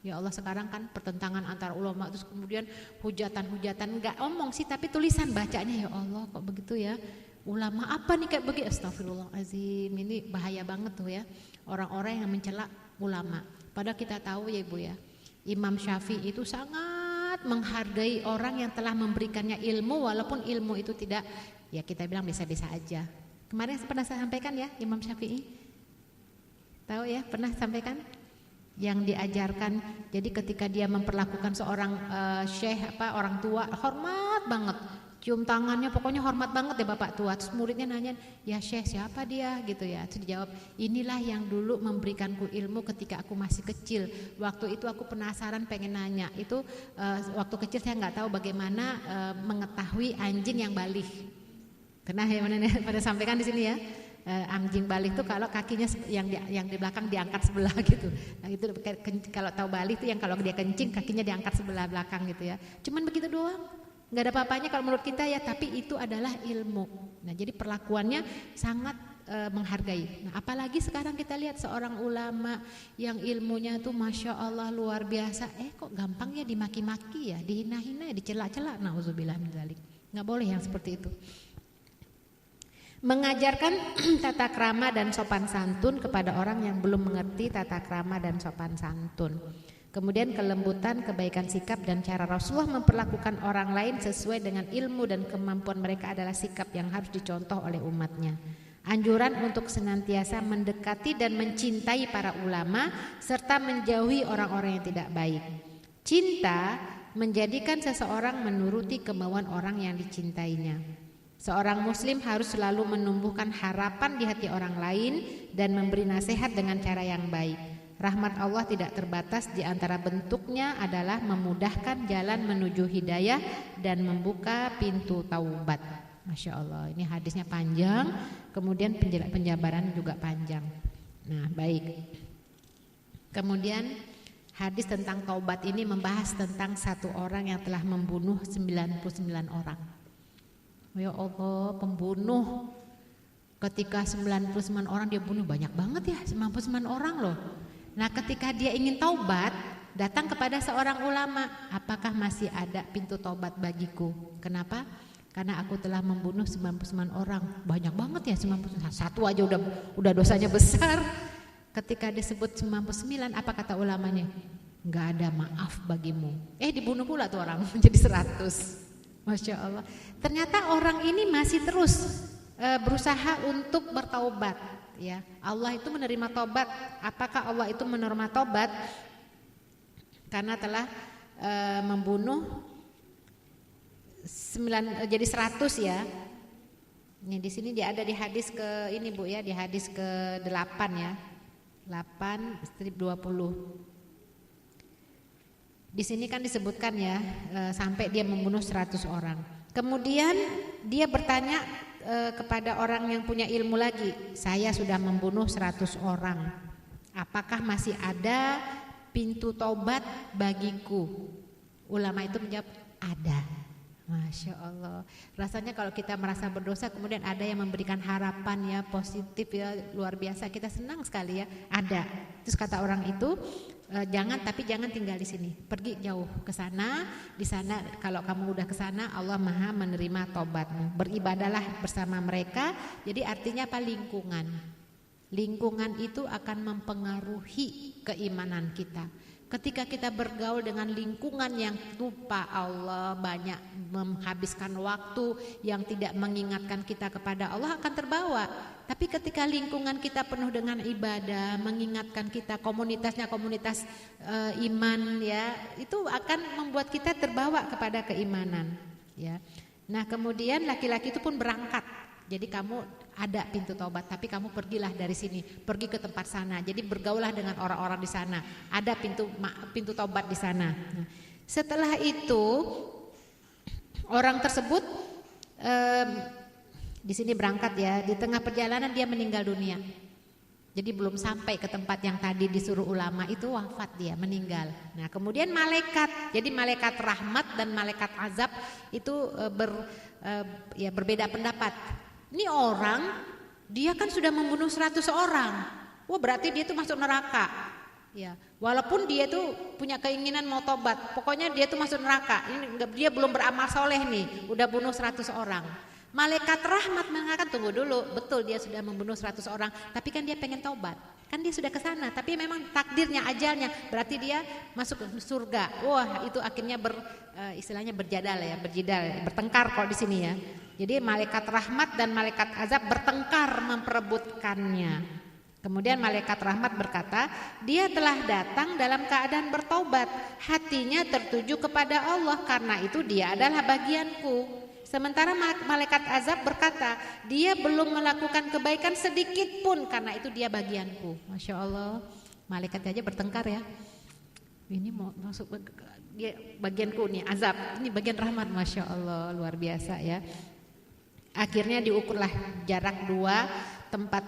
Ya Allah, sekarang kan pertentangan antara ulama, terus kemudian hujatan-hujatan, enggak omong sih tapi tulisan bacanya, ya Allah kok begitu ya. Ulama apa nih kayak begitu, astagfirullahaladzim, ini bahaya banget tuh ya. Orang-orang yang mencela ulama. Padahal kita tahu ya Ibu ya, Imam Syafi'i itu sangat menghargai orang yang telah memberikannya ilmu, walaupun ilmu itu tidak, ya kita bilang biasa-biasa aja. Kemarin pernah saya sampaikan ya Imam Syafi'i, tahu ya, pernah sampaikan yang diajarkan. Jadi ketika dia memperlakukan seorang syekh orang tua, hormat banget, cium tangannya, pokoknya hormat banget ya bapak tua. Terus muridnya nanya, ya syekh siapa dia gitu ya. Terus dijawab, inilah yang dulu memberikanku ilmu ketika aku masih kecil. Waktu itu aku penasaran pengen nanya, itu waktu kecil saya nggak tahu bagaimana mengetahui anjing yang balik. Karena pada sampaikan di sini ya, anjing balik itu kalau kakinya yang di belakang diangkat sebelah gitu. Nah itu kalau tahu balik itu yang kalau dia kencing kakinya diangkat sebelah belakang gitu ya. Cuman begitu doang, nggak ada apa-apanya kalau menurut kita ya, tapi itu adalah ilmu. Nah jadi perlakuannya sangat menghargai. Nah apalagi sekarang kita lihat seorang ulama yang ilmunya tuh masya Allah luar biasa, kok gampang ya dimaki-maki ya, dihina-hina, dicela-cela. Nauzubillah min dzalik. Nggak boleh yang seperti itu. Mengajarkan tata krama dan sopan santun kepada orang yang belum mengerti tata krama dan sopan santun. Kemudian kelembutan, kebaikan sikap dan cara Rasulullah memperlakukan orang lain sesuai dengan ilmu dan kemampuan mereka adalah sikap yang harus dicontoh oleh umatnya. Anjuran untuk senantiasa mendekati dan mencintai para ulama serta menjauhi orang-orang yang tidak baik. Cinta menjadikan seseorang menuruti kemauan orang yang dicintainya. Seorang muslim harus selalu menumbuhkan harapan di hati orang lain dan memberi nasihat dengan cara yang baik. Rahmat Allah tidak terbatas, di antara bentuknya adalah memudahkan jalan menuju hidayah dan membuka pintu taubat. Masya Allah, ini hadisnya panjang, kemudian penjabaran juga panjang. Nah baik. Kemudian hadis tentang taubat ini membahas tentang satu orang yang telah membunuh 99 orang. Ya Allah, pembunuh. Ketika 99 orang dia bunuh, banyak banget ya, 99 orang loh. Nah ketika dia ingin taubat, datang kepada seorang ulama, apakah masih ada pintu taubat bagiku? Kenapa? Karena aku telah membunuh 99 orang. Banyak banget ya 99, satu aja udah dosanya besar. Ketika disebut 99, apa kata ulamanya? Enggak ada maaf bagimu. Dibunuh pula tuh orang menjadi 100. Masya Allah. Ternyata orang ini masih terus berusaha untuk bertaubat. Ya, Allah itu menerima taubat. Apakah Allah itu menerima taubat? Karena telah membunuh jadi 100 ya. Ini di sini dia ada di hadis ke ini Bu ya, di hadis ke-8 ya. 8-20. Di sini kan disebutkan ya sampai dia membunuh 100 orang. Kemudian dia bertanya kepada orang yang punya ilmu lagi, saya sudah membunuh 100 orang. Apakah masih ada pintu tobat bagiku? Ulama itu menjawab, ada. Masya Allah. Rasanya kalau kita merasa berdosa kemudian ada yang memberikan harapan ya, positif ya, luar biasa. Kita senang sekali ya, ada. Terus kata orang itu, jangan tinggal di sini. Pergi jauh ke sana. Di sana kalau kamu udah ke sana, Allah Maha menerima tobatmu. Beribadalah bersama mereka. Jadi artinya apa? Lingkungan. Lingkungan itu akan mempengaruhi keimanan kita. Ketika kita bergaul dengan lingkungan yang lupa Allah, banyak menghabiskan waktu yang tidak mengingatkan kita kepada Allah, akan terbawa. Tapi ketika lingkungan kita penuh dengan ibadah, mengingatkan kita, komunitasnya komunitas iman ya, itu akan membuat kita terbawa kepada keimanan ya. Nah, kemudian laki-laki itu pun berangkat. Jadi kamu ada pintu taubat, tapi kamu pergilah dari sini, pergi ke tempat sana. Jadi bergaulah dengan orang-orang di sana. Ada pintu taubat di sana. Nah, setelah itu orang tersebut di sini berangkat ya. Di tengah perjalanan dia meninggal dunia. Jadi belum sampai ke tempat yang tadi disuruh ulama, itu wafat, dia meninggal. Nah, kemudian malaikat, jadi malaikat rahmat dan malaikat azab itu berbeda pendapat. Ini orang, dia kan sudah membunuh 100 orang. Wah, berarti dia tuh masuk neraka. Ya, walaupun dia tuh punya keinginan mau tobat, pokoknya dia tuh masuk neraka. Ini dia belum beramal soleh nih, udah bunuh 100 orang. Malaikat rahmat mengatakan, tunggu dulu, betul dia sudah membunuh 100 orang, tapi kan dia pengen taubat. Kan dia sudah ke sana, tapi memang takdirnya, ajalnya, berarti dia masuk ke surga. Wah, itu akhirnya istilahnya berjadal ya, bertengkar kalau di sini ya. Jadi malaikat rahmat dan malaikat azab bertengkar memperebutkannya. Kemudian malaikat rahmat berkata, dia telah datang dalam keadaan bertobat, hatinya tertuju kepada Allah, karena itu dia adalah bagianku. Sementara malaikat azab berkata, dia belum melakukan kebaikan sedikit pun, karena itu dia bagianku. Masya Allah, malaikat aja bertengkar ya. Ini mau masuk dia bagianku nih, azab, ini bagian rahmat. Masya Allah, luar biasa ya. Akhirnya diukurlah jarak dua tempat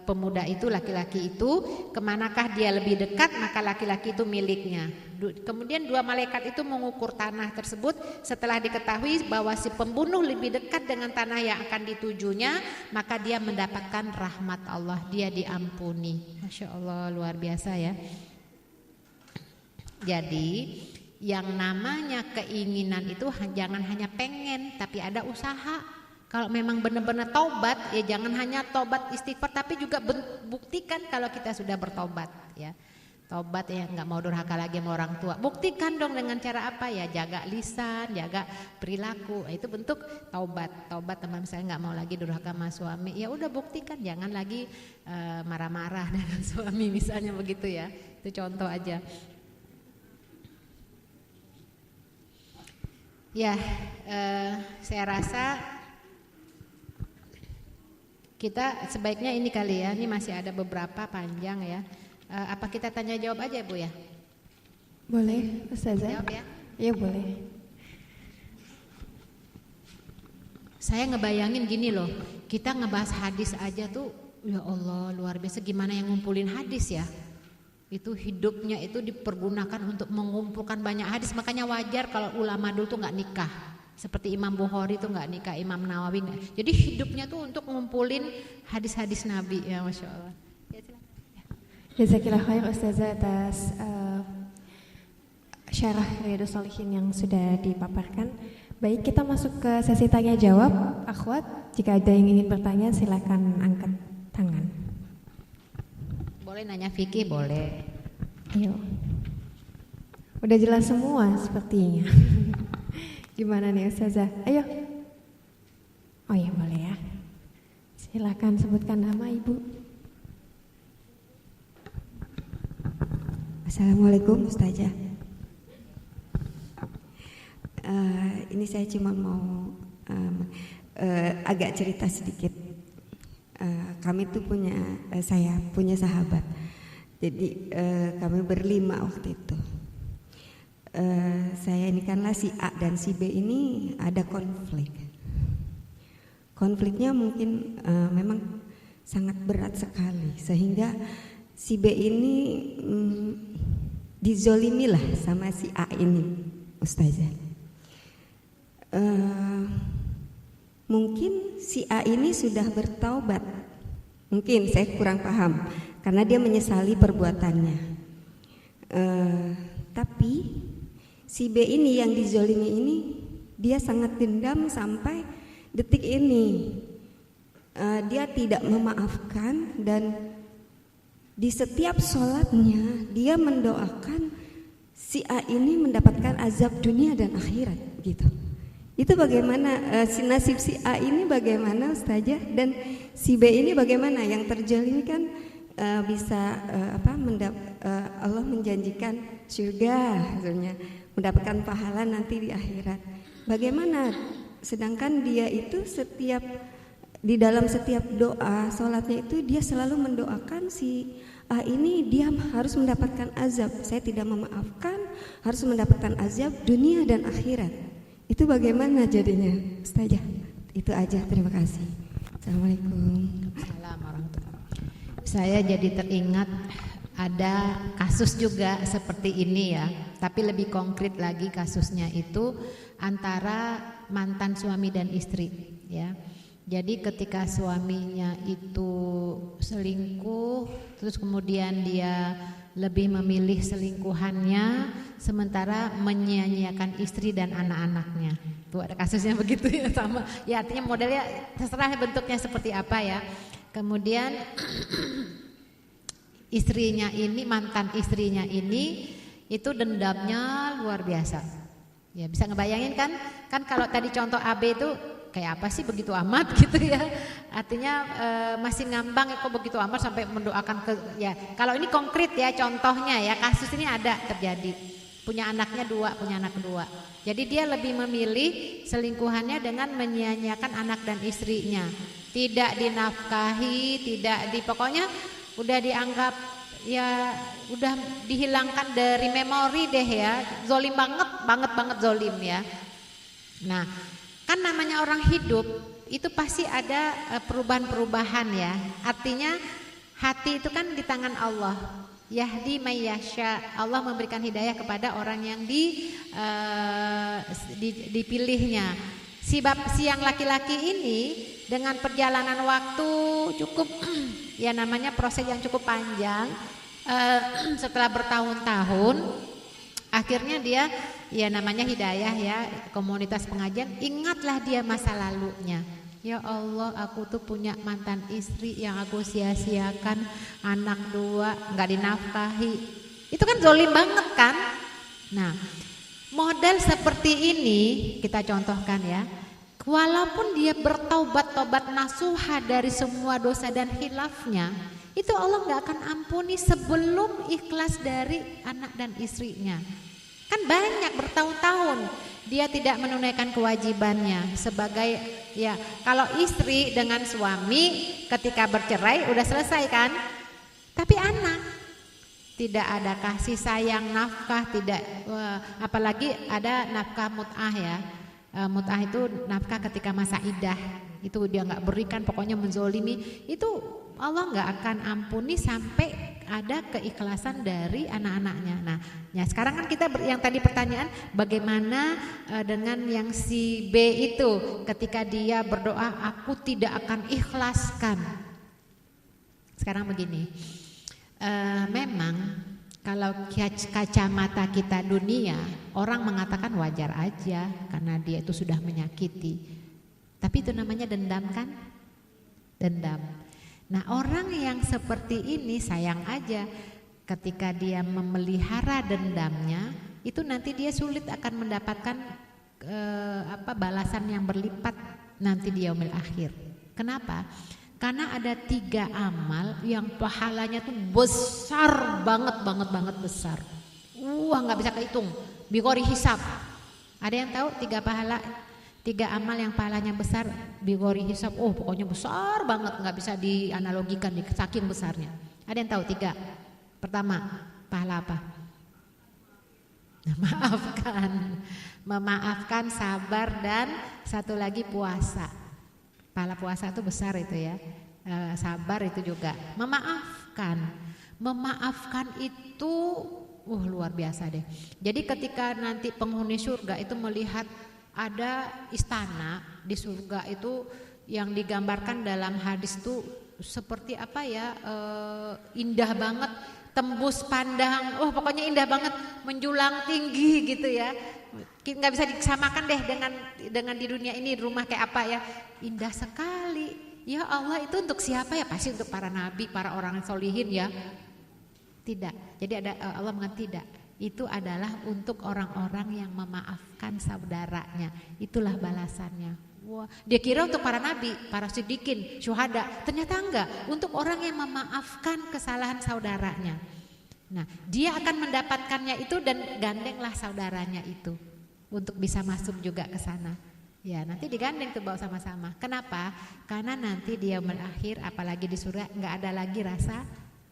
pemuda itu, laki-laki itu, kemanakah dia lebih dekat, maka laki-laki itu miliknya. Kemudian dua malaikat itu mengukur tanah tersebut. Setelah diketahui bahwa si pembunuh lebih dekat dengan tanah yang akan ditujunya, maka dia mendapatkan rahmat Allah, dia diampuni. Masya Allah, luar biasa ya. Jadi yang namanya keinginan itu jangan hanya pengen, tapi ada usaha. Kalau memang benar-benar taubat, ya jangan hanya taubat istighfar, tapi juga buktikan kalau kita sudah bertobat ya. Taubat ya, nggak mau durhaka lagi sama orang tua. Buktikan dong dengan cara apa ya? Jaga lisan, jaga perilaku. Itu bentuk taubat. Taubat teman saya nggak mau lagi durhaka sama suami. Ya udah buktikan, jangan lagi marah-marah dengan suami misalnya begitu ya. Itu contoh aja. Ya, saya rasa kita sebaiknya ini kali ya, ini masih ada beberapa panjang ya. Apa kita tanya jawab aja Bu ya? Boleh Ustazah? Jawab ya? Iya boleh. Saya ngebayangin gini loh, kita ngebahas hadis aja tuh, ya Allah luar biasa, gimana yang ngumpulin hadis ya. Itu hidupnya itu dipergunakan untuk mengumpulkan banyak hadis, makanya wajar kalau ulama dulu tuh gak nikah. Seperti Imam Bukhari itu nggak nikah, Imam Nawawi nggak. Jadi hidupnya tuh untuk ngumpulin hadis-hadis Nabi ya, Masya Allah. Ya, Jazakillah khair Ustazah atas syarah Riyadhus Shalihin yang sudah dipaparkan. Baik, kita masuk ke sesi tanya jawab. Akhwat, jika ada yang ingin bertanya silakan angkat tangan. Boleh nanya fikih, boleh. Ayo. Udah jelas semua sepertinya. Gimana nih Ustazah? Ayo. Oh ya boleh ya. Silakan sebutkan nama Ibu. Assalamualaikum Ustazah. Ini saya cuma mau agak cerita sedikit. Kami tuh saya punya sahabat. Jadi kami berlima waktu itu. Saya ini kanlah si A dan si B ini ada konflik. Konfliknya mungkin memang sangat berat sekali, sehingga si B ini dizolimi lah sama si A ini, Ustazah. Mungkin si A ini sudah bertaubat. Mungkin saya kurang paham karena dia menyesali perbuatannya. Tapi si B ini yang dizolimi ini dia sangat dendam sampai detik ini. Dia tidak memaafkan dan di setiap sholatnya dia mendoakan si A ini mendapatkan azab dunia dan akhirat gitu. Itu bagaimana nasib si A ini bagaimana Ustazah, dan si B ini bagaimana yang terjalin kan bisa Allah menjanjikan surga maksudnya, mendapatkan pahala nanti di akhirat. Bagaimana sedangkan dia itu di dalam setiap doa sholatnya itu dia selalu mendoakan si A ini dia harus mendapatkan azab. Saya tidak memaafkan, harus mendapatkan azab dunia dan akhirat. Itu bagaimana jadinya Ustazah? Itu aja, terima kasih. Assalamualaikum. Saya jadi teringat ada kasus juga seperti ini ya, tapi lebih konkret lagi kasusnya itu antara mantan suami dan istri ya. Jadi ketika suaminya itu selingkuh, terus kemudian dia lebih memilih selingkuhannya, sementara menyia-nyiakan istri dan anak-anaknya. Tuh ada kasusnya begitu ya, sama. Ya artinya modelnya terserah bentuknya seperti apa ya. Kemudian istrinya ini, mantan istrinya ini itu dendamnya luar biasa. Ya bisa ngebayangin kan? Kan kalau tadi contoh AB itu kayak apa sih begitu amat gitu ya. Artinya masih ngambang kok begitu amat sampai mendoakan ya. Kalau ini konkret ya contohnya ya, kasus ini ada terjadi. Punya anaknya 2, punya anak kedua. Jadi dia lebih memilih selingkuhannya dengan menyia-nyiakan anak dan istrinya. Tidak dinafkahi, pokoknya udah dianggap ya udah dihilangkan dari memori deh ya. Zolim banget zolim ya. Nah, kan namanya orang hidup itu pasti ada perubahan-perubahan ya. Artinya hati itu kan di tangan Allah. Yahdi mayyasha, Allah memberikan hidayah kepada orang yang dipilihnya. Si yang laki-laki ini dengan perjalanan waktu cukup ya namanya proses yang cukup panjang, setelah bertahun-tahun akhirnya dia ya namanya hidayah ya, komunitas pengajian, ingatlah dia masa lalunya. Ya Allah, aku tuh punya mantan istri yang aku sia-siakan, anak 2 gak dinafkahi. Itu kan zolim banget kan? Nah, model seperti ini kita contohkan ya. Walaupun dia bertaubat nasuha dari semua dosa dan khilafnya, itu Allah gak akan ampuni sebelum ikhlas dari anak dan istrinya. Kan banyak bertahun-tahun dia tidak menunaikan kewajibannya sebagai ya, kalau istri dengan suami ketika bercerai udah selesai kan? Tapi anak tidak ada kasih sayang, nafkah tidak, apalagi ada nafkah mut'ah ya. Mut'ah itu nafkah ketika masa iddah, itu dia nggak berikan, pokoknya menzolimi, itu Allah nggak akan ampuni sampai ada keikhlasan dari anak-anaknya. Nah, ya sekarang kan kita yang tadi pertanyaan bagaimana dengan yang si B itu ketika dia berdoa aku tidak akan ikhlaskan. Sekarang begini, memang kalau kacamata kita dunia orang mengatakan wajar aja karena dia itu sudah menyakiti. Tapi itu namanya dendam kan? Dendam. Nah orang yang seperti ini sayang aja ketika dia memelihara dendamnya itu nanti dia sulit akan mendapatkan balasan yang berlipat nanti di yaumil akhir. Kenapa? Karena ada 3 amal yang pahalanya tuh besar banget besar. Nggak bisa kehitung. Bigori hisab. Ada yang tahu 3 amal yang pahalanya besar bigori hisab, pokoknya besar banget, nggak bisa dianalogikan nih, saking besarnya. Ada yang tahu 3? Pertama, pahala apa? Memaafkan, sabar, dan satu lagi puasa. Pahala puasa itu besar itu ya, sabar itu juga, memaafkan. Memaafkan itu luar biasa deh. Jadi ketika nanti penghuni surga itu melihat ada istana di surga itu yang digambarkan dalam hadis itu seperti apa ya, indah banget, tembus pandang, pokoknya indah banget, menjulang tinggi gitu ya. Nggak bisa disamakan deh dengan di dunia ini rumah kayak apa ya, indah sekali. Ya Allah, itu untuk siapa ya? Pasti untuk para nabi, para orang solihin ya. Tidak. Jadi Allah mengatakan tidak. Itu adalah untuk orang-orang yang memaafkan saudaranya. Itulah balasannya. Wah, dia kira untuk para nabi, para siddiqin, syuhada. Ternyata enggak, untuk orang yang memaafkan kesalahan saudaranya. Nah, dia akan mendapatkannya itu dan gandenglah saudaranya itu untuk bisa masuk juga ke sana. Ya, nanti digandeng tuh bawa sama-sama. Kenapa? Karena nanti dia berakhir, apalagi di surga enggak ada lagi rasa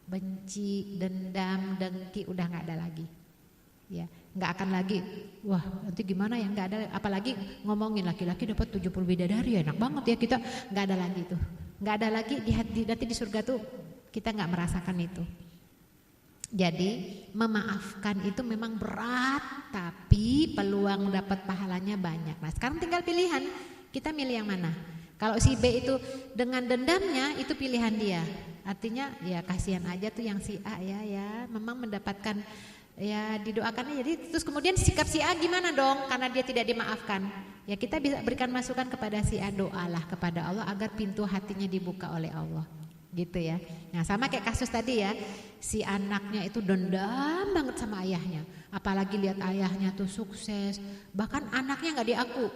benci, dendam, dengki, udah nggak ada lagi, ya nggak akan lagi. Wah, nanti gimana ya, nggak ada. Apalagi ngomongin laki-laki dapat 70 bidadari, enak banget ya kita, nggak ada lagi tuh, nggak ada lagi nanti di surga tuh kita nggak merasakan itu. Jadi memaafkan itu memang berat, tapi peluang dapat pahalanya banyak. Nah sekarang tinggal pilihan, kita milih yang mana. Kalau si B itu dengan dendamnya itu pilihan dia. Artinya ya kasihan aja tuh yang si A ya memang mendapatkan ya didoakannya. Jadi terus kemudian sikap si A gimana dong karena dia tidak dimaafkan. Ya kita bisa berikan masukan kepada si A, doalah kepada Allah agar pintu hatinya dibuka oleh Allah. Gitu ya. Nah sama kayak kasus tadi ya, si anaknya itu dendam banget sama ayahnya. Apalagi lihat ayahnya tuh sukses, bahkan anaknya gak diaku.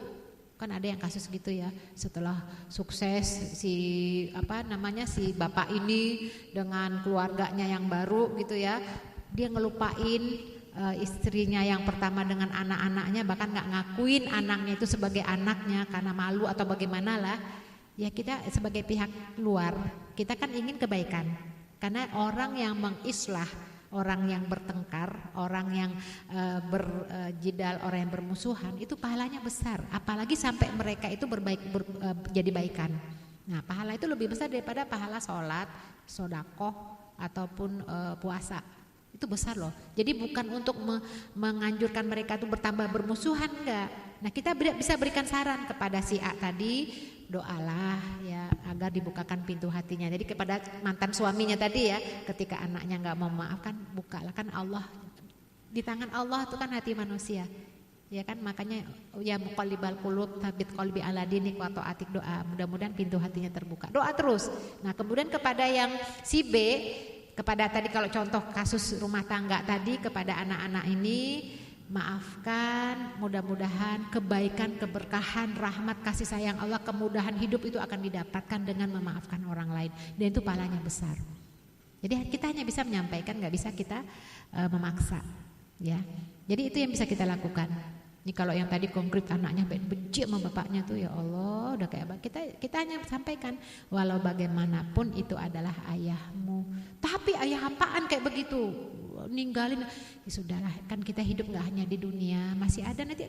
Kan ada yang kasus gitu ya, setelah sukses si bapak ini dengan keluarganya yang baru gitu ya, dia ngelupain istrinya yang pertama dengan anak-anaknya, bahkan nggak ngakuin anaknya itu sebagai anaknya karena malu atau bagaimana lah. Ya kita sebagai pihak luar, kita kan ingin kebaikan, karena orang yang mengislah, orang yang bertengkar, orang yang berjidal, orang yang bermusuhan itu pahalanya besar. Apalagi sampai mereka itu jadi baikan. Nah pahala itu lebih besar daripada pahala sholat, sodakoh ataupun puasa. Itu besar loh. Jadi bukan untuk menganjurkan mereka itu bertambah bermusuhan, enggak. Nah kita bisa berikan saran kepada si A tadi, doalah ya agar dibukakan pintu hatinya. Jadi kepada mantan suaminya tadi ya, ketika anaknya nggak mau memaafkan, bukalah, kan Allah, di tangan Allah itu kan hati manusia. Ya kan, makanya ya muqallibal qulub tsabbit qalbi ala dinik wa ta'atik, doa. Mudah-mudahan pintu hatinya terbuka. Doa terus. Nah, kemudian kepada yang si B, kepada tadi kalau contoh kasus rumah tangga tadi, kepada anak-anak ini maafkan, mudah-mudahan kebaikan, keberkahan, rahmat, kasih sayang Allah, kemudahan hidup itu akan didapatkan dengan memaafkan orang lain, dan itu pahalanya besar. Jadi kita hanya bisa menyampaikan, nggak bisa kita memaksa, ya. Jadi itu yang bisa kita lakukan. Ini kalau yang tadi konkret anaknya benci sama bapaknya tuh, ya Allah, udah kayak apa? Kita hanya sampaikan, walau bagaimanapun itu adalah ayahmu. Tapi ayah apaan kayak begitu? Ninggalin, ya sudahlah, kan kita hidup nggak hanya di dunia, masih ada, nanti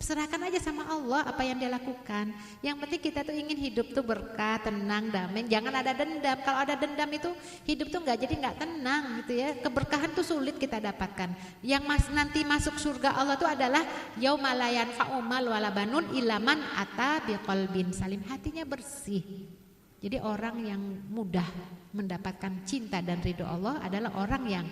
serahkan aja sama Allah apa yang dia lakukan. Yang penting kita tuh ingin hidup tuh berkah, tenang, damai, jangan ada dendam. Kalau ada dendam itu hidup tuh nggak tenang gitu ya. Keberkahan tuh sulit kita dapatkan. Yang nanti masuk surga Allah tuh adalah yauma la yanfa'u mal wala banun illa man ata biqalbin salim, hatinya bersih. Jadi orang yang mudah mendapatkan cinta dan ridho Allah adalah orang yang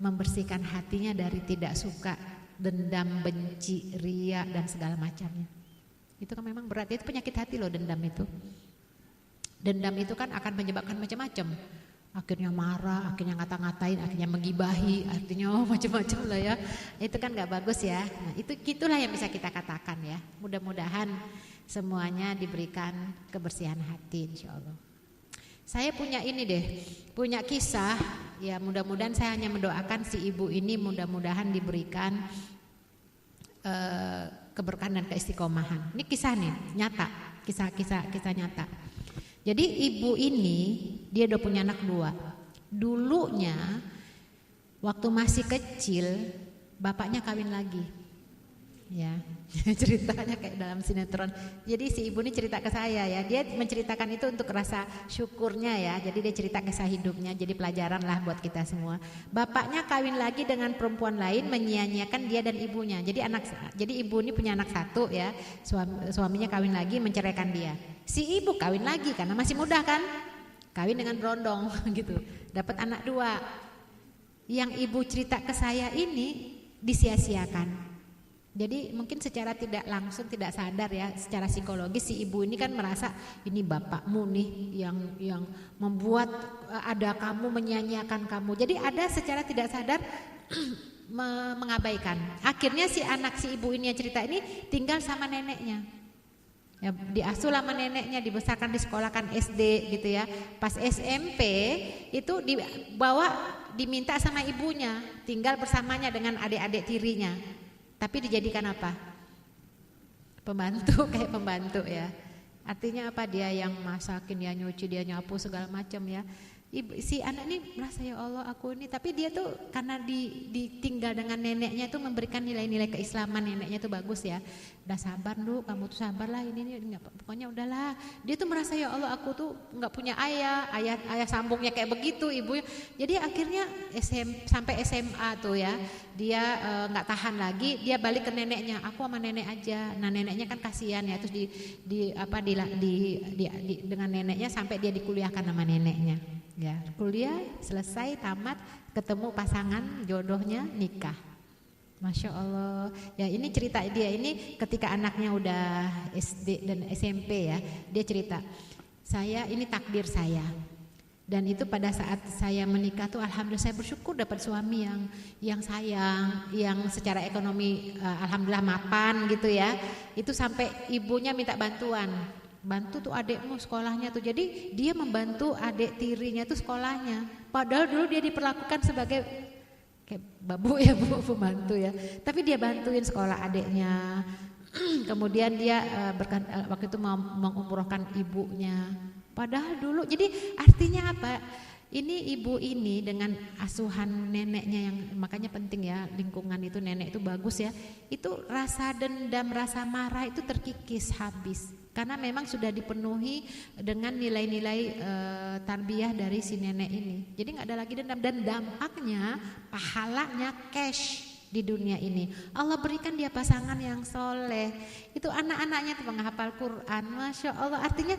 membersihkan hatinya dari tidak suka, dendam, benci, ria dan segala macamnya. Itu kan memang berat, itu penyakit hati loh dendam itu. Dendam itu kan akan menyebabkan macam-macam. Akhirnya marah, akhirnya ngata-ngatain, akhirnya menggibahi, artinya macam-macam lah ya. Itu kan gak bagus ya. Nah, itulah yang bisa kita katakan ya. Mudah-mudahan semuanya diberikan kebersihan hati, insyaallah. Saya punya ini deh, punya kisah. Ya mudah-mudahan, saya hanya mendoakan si ibu ini mudah-mudahan diberikan keberkahan dan keistiqomahan. Ini kisah nih, nyata, kisah nyata. Jadi ibu ini dia udah punya anak 2. Dulunya waktu masih kecil bapaknya kawin lagi. ya. Ceritanya kayak dalam sinetron. Jadi si ibu ini cerita ke saya ya. Dia menceritakan itu untuk rasa syukurnya ya. Jadi dia cerita kisah hidupnya. Jadi pelajaran lah buat kita semua. Bapaknya kawin lagi dengan perempuan lain, menyia-nyiakan dia dan ibunya. Jadi ibu ini punya anak satu ya. Suaminya kawin lagi, menceraikan dia. Si ibu kawin lagi karena masih muda kan. Kawin dengan berondong gitu. Dapat anak 2. Yang ibu cerita ke saya ini disia-siakan. Jadi mungkin secara tidak langsung, tidak sadar ya, secara psikologis si ibu ini kan merasa ini bapakmu nih yang membuat ada kamu, menyia-nyiakan kamu. Jadi ada secara tidak sadar mengabaikan. Akhirnya si anak si ibu ini yang cerita ini tinggal sama neneknya. Ya, diasuh sama neneknya, dibesarkan di sekolahkan SD gitu ya. Pas SMP itu diminta sama ibunya tinggal bersamanya dengan adik-adik tirinya. Tapi dijadikan apa? Pembantu, kayak pembantu ya. Artinya apa? Dia yang masakin, dia nyuci, dia nyapu segala macam ya. Si anak ini merasa ya Allah aku ini, tapi dia tuh karena ditinggal dengan neneknya tuh memberikan nilai-nilai keislaman. Neneknya tuh bagus ya. Udah sabar dulu, kamu tuh sabarlah ini pokoknya udahlah. Dia tuh merasa ya Allah aku tuh nggak punya ayah sambungnya kayak begitu ibu. Jadi akhirnya sampai SMA tuh ya dia nggak tahan lagi, dia balik ke neneknya. Aku sama nenek aja. Nah neneknya kan kasihan ya, terus dengan neneknya sampai dia dikuliahkan sama neneknya. Ya, kuliah selesai tamat, ketemu pasangan jodohnya, nikah. Masya Allah. Ya ini cerita dia ini ketika anaknya udah SD dan SMP ya, dia cerita, saya ini takdir saya. Dan itu pada saat saya menikah tuh alhamdulillah saya bersyukur dapat suami yang sayang, yang secara ekonomi alhamdulillah mapan gitu ya. Itu sampai ibunya minta bantuan. Bantu tuh adekmu sekolahnya tuh. Jadi dia membantu adek tirinya tuh sekolahnya. Padahal dulu dia diperlakukan sebagai kayak babu ya, bu pembantu ya. Tapi dia bantuin sekolah adeknya. Kemudian dia waktu itu mau mengumrohkan ibunya. Padahal dulu, jadi artinya apa? Ini ibu ini dengan asuhan neneknya yang makanya penting ya, lingkungan itu nenek itu bagus ya. Itu rasa dendam, rasa marah itu terkikis habis. Karena memang sudah dipenuhi dengan nilai-nilai tarbiyah dari si nenek ini. Jadi nggak ada lagi dendam, dan dampaknya pahalanya cash di dunia ini. Allah berikan dia pasangan yang soleh. Itu anak-anaknya tuh menghafal Quran, Masya Allah. Artinya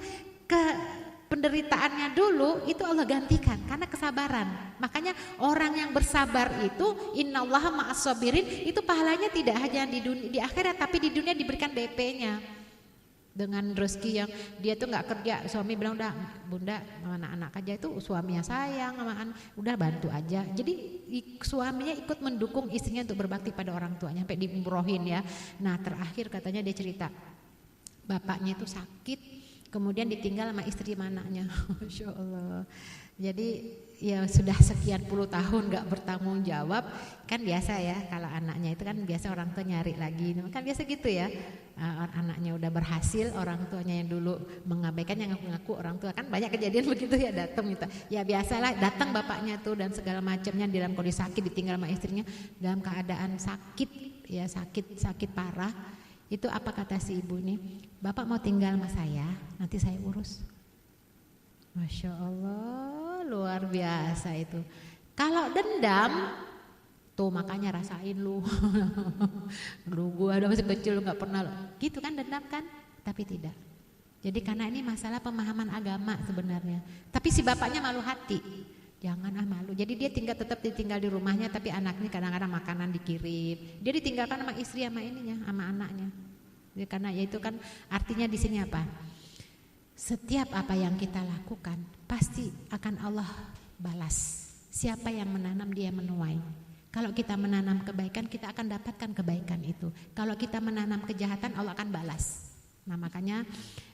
penderitaannya dulu itu Allah gantikan karena kesabaran. Makanya orang yang bersabar itu innallaha ma'as-sabirin, itu pahalanya tidak hanya di akhirat tapi di dunia diberikan DP-nya. Dengan rezeki yang dia tuh nggak kerja, suami bilang udah bunda anak-anak aja, itu suaminya sayang sama anak, udah bantu aja. Jadi suaminya ikut mendukung istrinya untuk berbakti pada orang tuanya sampai diumrohin ya. Nah terakhir katanya dia cerita bapaknya itu sakit, kemudian ditinggal sama istri mananya. Masya Allah. Jadi ya sudah sekian puluh tahun gak bertanggung jawab. Kan biasa ya kalau anaknya itu kan biasa orang tua nyari lagi. Kan biasa gitu ya. Anaknya udah berhasil, orang tuanya yang dulu mengabaikan, yang ngaku-ngaku orang tua. Kan banyak kejadian begitu ya, datang minta. Ya biasalah, datang bapaknya tuh dan segala macamnya dalam kondisi sakit, ditinggal sama istrinya dalam keadaan sakit ya, sakit parah. Itu apa kata si ibu ini? Bapak mau tinggal sama saya, nanti saya urus. Masya Allah, luar biasa itu. Kalau dendam, tuh makanya rasain lu. Lu gua ada masih kecil lu gak pernah. Gitu kan dendam kan? Tapi tidak. Jadi karena ini masalah pemahaman agama sebenarnya. Tapi si bapaknya malu hati. Jangan malu. Jadi dia tetap ditinggal di rumahnya, tapi anaknya kadang-kadang makanan dikirim. Dia ditinggalkan sama istri sama ininya, sama anaknya. Jadi karena ya itu kan artinya di sini apa? Setiap apa yang kita lakukan pasti akan Allah balas. Siapa yang menanam dia menuai. Kalau kita menanam kebaikan, kita akan dapatkan kebaikan itu. Kalau kita menanam kejahatan, Allah akan balas. Nah makanya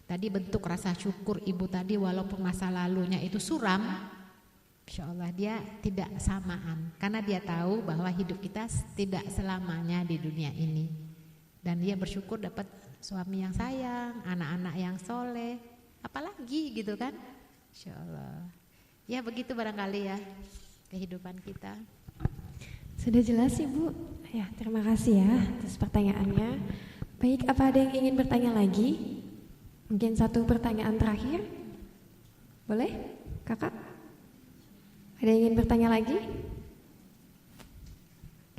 tadi bentuk rasa syukur ibu tadi, walaupun masa lalunya itu suram, insya Allah dia tidak samaan. Karena dia tahu bahwa hidup kita tidak selamanya di dunia ini. Dan dia bersyukur dapat suami yang sayang, anak-anak yang soleh, apalagi gitu kan, insya Allah. Ya begitu barangkali ya kehidupan kita. Sudah jelas Ibu. Ya, terima kasih ya atas pertanyaannya. Baik, apa ada yang ingin bertanya lagi? Mungkin satu pertanyaan terakhir. Boleh, kakak? Ada yang ingin bertanya lagi?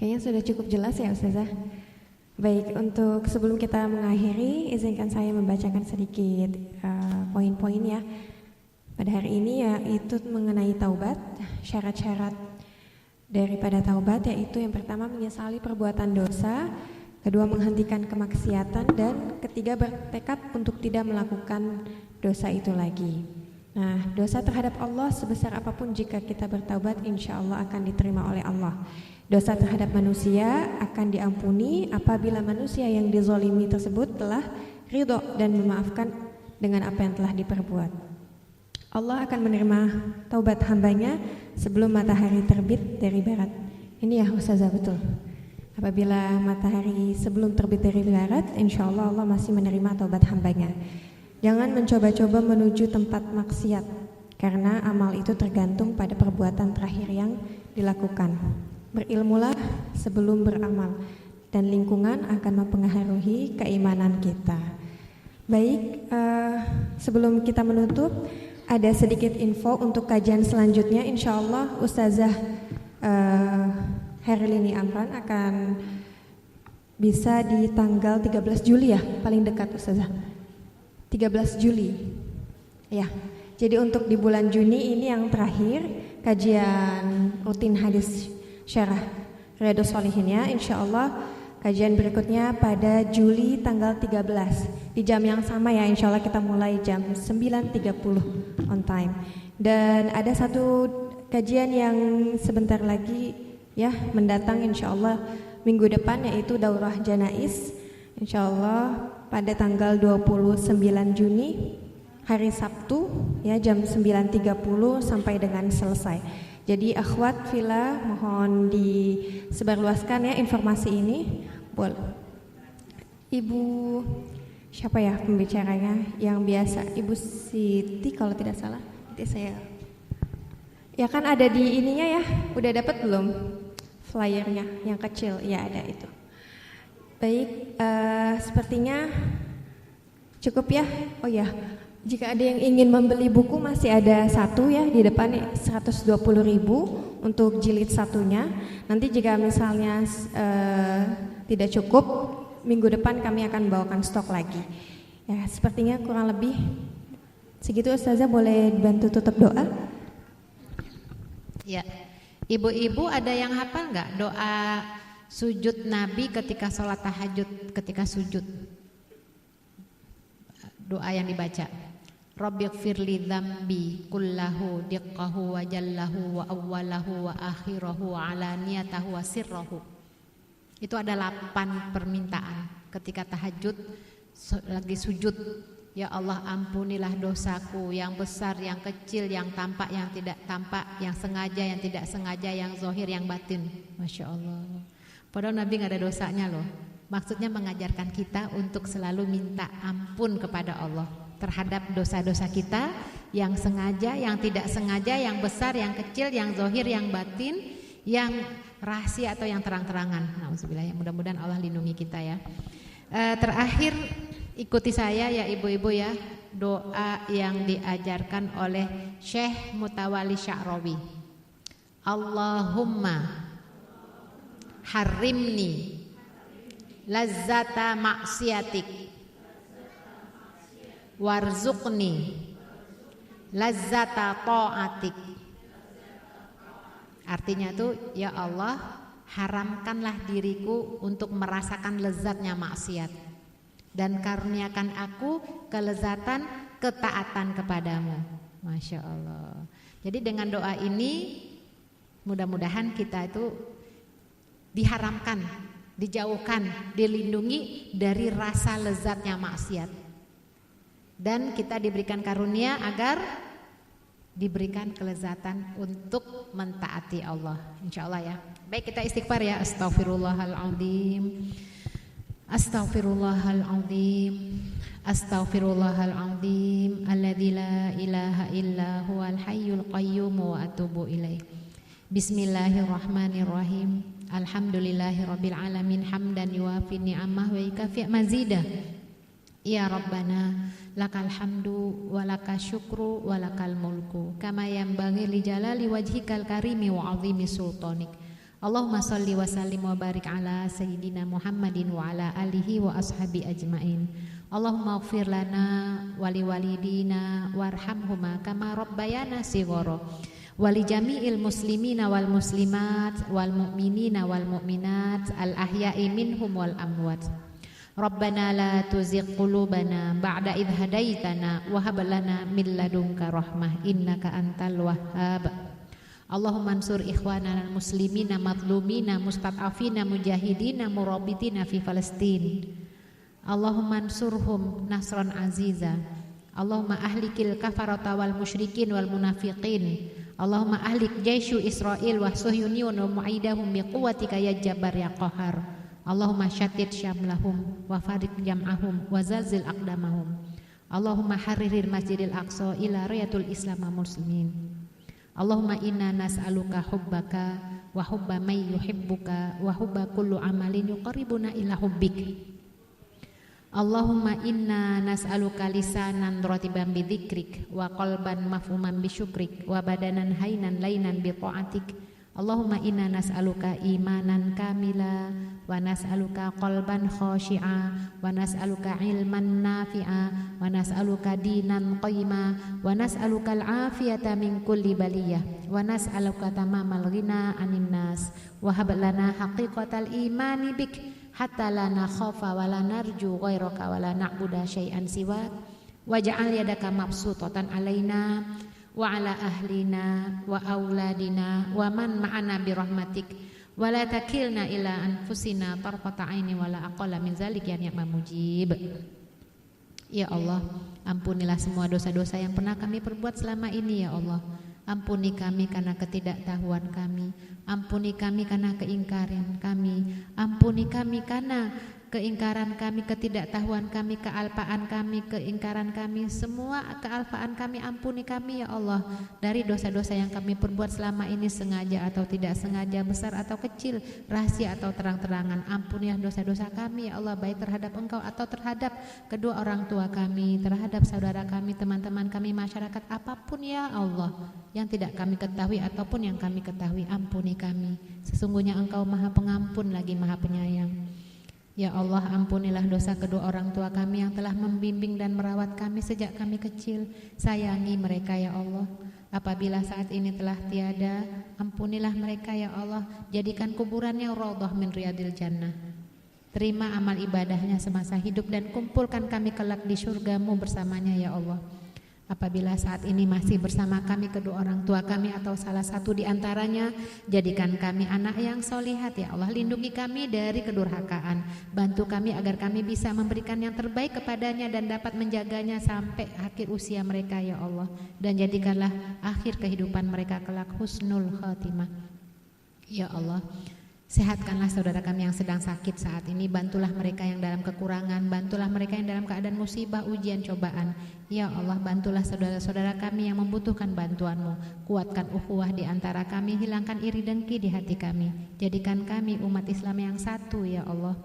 Kayaknya sudah cukup jelas ya Ustazah. Baik, untuk sebelum kita mengakhiri, izinkan saya membacakan sedikit poin-poin ya. Pada hari ini yaitu mengenai taubat, syarat-syarat daripada taubat yaitu yang pertama menyesali perbuatan dosa, kedua menghentikan kemaksiatan, dan ketiga bertekad untuk tidak melakukan dosa itu lagi. Nah, dosa terhadap Allah sebesar apapun jika kita bertaubat insya Allah akan diterima oleh Allah. Dosa terhadap manusia akan diampuni apabila manusia yang dizolimi tersebut telah ridho dan memaafkan dengan apa yang telah diperbuat. Allah akan menerima taubat hambanya sebelum matahari terbit dari barat. Ini ya Ustazah, betul. Apabila matahari sebelum terbit dari barat, insya Allah Allah masih menerima taubat hambanya. Jangan mencoba-coba menuju tempat maksiat, karena amal itu tergantung pada perbuatan terakhir yang dilakukan. Berilmulah sebelum beramal, dan lingkungan akan mempengaruhi keimanan kita. Baik, sebelum kita menutup, ada sedikit info untuk kajian selanjutnya. Insya Allah Ustazah Herlini Amran akan bisa di tanggal 13 Juli ya, paling dekat Ustazah. 13 Juli. Ya. Jadi untuk di bulan Juni ini yang terakhir kajian rutin hadis syarah Riyadhus Shalihin ya. Insyaallah kajian berikutnya pada Juli tanggal 13 di jam yang sama ya. Insyaallah kita mulai jam 9.30 on time. Dan ada satu kajian yang sebentar lagi ya mendatang insyaallah minggu depan yaitu daurah janaiz insyaallah pada tanggal 29 Juni hari Sabtu ya jam 9.30 sampai dengan selesai. Jadi akhwat fillah mohon disebarluaskan ya informasi ini. Boleh. Ibu siapa ya pembicaranya yang biasa? Ibu Siti kalau tidak salah. Nanti saya. Ya kan ada di ininya ya. Udah dapat belum flyernya yang kecil? Ya ada itu. Baik, sepertinya cukup ya. Oh ya, jika ada yang ingin membeli buku masih ada satu ya di depan 120.000 untuk jilid satunya. Nanti jika misalnya tidak cukup, minggu depan kami akan bawakan stok lagi. Ya, sepertinya kurang lebih segitu. Ustazah boleh bantu tutup doa? Ya, ibu-ibu ada yang hafal nggak doa sujud Nabi ketika sholat tahajud, ketika sujud? Doa yang dibaca, Rabbighfirli dzambi kullahu diqqahu wa jallahu wa awwalahu wa akhirahu wa alaniyatahu wa sirrahu. Itu ada 8 permintaan ketika tahajud lagi sujud. Ya Allah, ampunilah dosaku yang besar, yang kecil, yang tampak, yang tidak tampak, yang sengaja, yang tidak sengaja, yang zahir, yang batin. Masya Allah. Padahal Nabi gak ada dosanya loh. Maksudnya mengajarkan kita untuk selalu minta ampun kepada Allah terhadap dosa-dosa kita, yang sengaja, yang tidak sengaja, yang besar, yang kecil, yang zahir, yang batin, yang rahasia atau yang terang-terangan. Nauzubillah, mudah-mudahan Allah lindungi kita ya. Terakhir ikuti saya ya ibu-ibu ya, doa yang diajarkan oleh Syekh Mutawalli Sya'rawi. Allahumma harimni lazzata maksiatik warzuqni lazzata ta'atik. Artinya tuh, ya Allah, haramkanlah diriku untuk merasakan lezatnya maksiat dan karuniakan aku kelezatan ketaatan kepadamu. Masya Allah. Jadi dengan doa ini mudah-mudahan kita itu diharamkan, dijauhkan, dilindungi dari rasa lezatnya maksiat, dan kita diberikan karunia agar diberikan kelezatan untuk mentaati Allah, insya Allah ya. Baik, kita istighfar ya. Astaghfirullahaladzim, astaghfirullahaladzim, astaghfirullahaladzim, alladzi la ilaha illa huwal hayyul qayyum wa atubu ilaih. Bismillahirrahmanirrahim. Alhamdulillahirabbil alamin hamdan yuwafi ni'amah wa yukafi mazidah. Ya Rabbana lakal hamdu wa lakal syukru wa lakal mulku kama yanbaghi li jalali wajhikal karimi wa azimi sultanik. Allahumma salli wa sallim wa barik ala sayyidina Muhammadin wa ala alihi wa ashabi ajmain. Allahumma ighfir lana wa liwalidina warhamhuma kama rabbayana shighara. Wali jami'il muslimina wal muslimat wal mu'minina wal mu'minat al ahya'i minhum wal amwat. Rabbana la tuzigh qulubana ba'da idh hadaitana wa hab lana min ladunka rahmah innaka antal wahhab. Allahumma ansur ikhwanana muslimina madlumina mustad'afina mujahidina murabitina fi Palestin. Allahumma ansurhum nasran aziza. Allahumma ahlikil kafarata wal musyrikin wal munafiqin. Allahumma ahlik jaishu Israel wa suhyuniyun wa mu'idahum biquwatika ya jabbar ya qahar. Allahumma syatit syamlahum wa farik jam'ahum wa zalzil aqdamahum. Allahumma haririr masjidil aqsa ila rayatul islam muslimin. Allahumma inna nas'aluka hubbaka wa hubba may yuhibbuka wa hubba kullu amalin yuqarribuna ila hubbik. Allahumma inna nas'aluka lisanan ratiban bidzikrik wa qalban mafhuman bisyukrik wa badanan hainan lainan bi ta'atik. Allahumma inna nas'aluka imanan kamila wa nas'aluka qalban khashi'a wa nas'aluka ilman nafi'a wa nas'aluka dinan qayyima wa nas'aluka al-afiyata min kulli baliyah wa nas'aluka tamamal ghina 'anil nas wa hab lana haqiqatal imani bik hatta la nakhafa wa la narju ghairaka wa la na'budu syai'an siwak waj'al yadaka mabsutatan alaina wa ala ahlina wa auladina wa man ma'ana bi rahmatik wa la takilna ila anfusina tarfata aini wa la aqalla min zalik ya ni'mal mujib. Ya Allah, ampunilah semua dosa-dosa yang pernah kami perbuat selama ini ya Allah. Ampuni kami karena ketidaktahuan kami. Ampuni kami karena keingkaran kami. Ampuni kami karena keingkaran kami, ketidaktahuan kami, kealpaan kami, keingkaran kami, semua kealpaan kami ampuni kami ya Allah. Dari dosa-dosa yang kami perbuat selama ini sengaja atau tidak sengaja, besar atau kecil, rahasia atau terang-terangan, ampunilah dosa-dosa kami ya Allah, baik terhadap Engkau atau terhadap kedua orang tua kami, terhadap saudara kami, teman-teman kami, masyarakat, apapun ya Allah yang tidak kami ketahui ataupun yang kami ketahui, ampuni kami. Sesungguhnya Engkau Maha Pengampun lagi Maha Penyayang. Ya Allah, ampunilah dosa kedua orang tua kami yang telah membimbing dan merawat kami sejak kami kecil. Sayangi mereka ya Allah. Apabila saat ini telah tiada, ampunilah mereka ya Allah. Jadikan kuburannya raudhah min riyadil jannah. Terima amal ibadahnya semasa hidup dan kumpulkan kami kelak di surgamu bersamanya ya Allah. Apabila saat ini masih bersama kami kedua orang tua kami atau salah satu di antaranya, jadikan kami anak yang solihat ya Allah. Lindungi kami dari kedurhakaan. Bantu kami agar kami bisa memberikan yang terbaik kepadanya dan dapat menjaganya sampai akhir usia mereka ya Allah. Dan jadikanlah akhir kehidupan mereka kelak husnul khatimah. Ya Allah, sehatkanlah saudara kami yang sedang sakit saat ini. Bantulah mereka yang dalam kekurangan. Bantulah mereka yang dalam keadaan musibah, ujian, cobaan. Ya Allah, bantulah saudara-saudara kami yang membutuhkan bantuan-Mu. Kuatkan ukhuwah di antara kami. Hilangkan iri dengki di hati kami. Jadikan kami umat Islam yang satu ya Allah.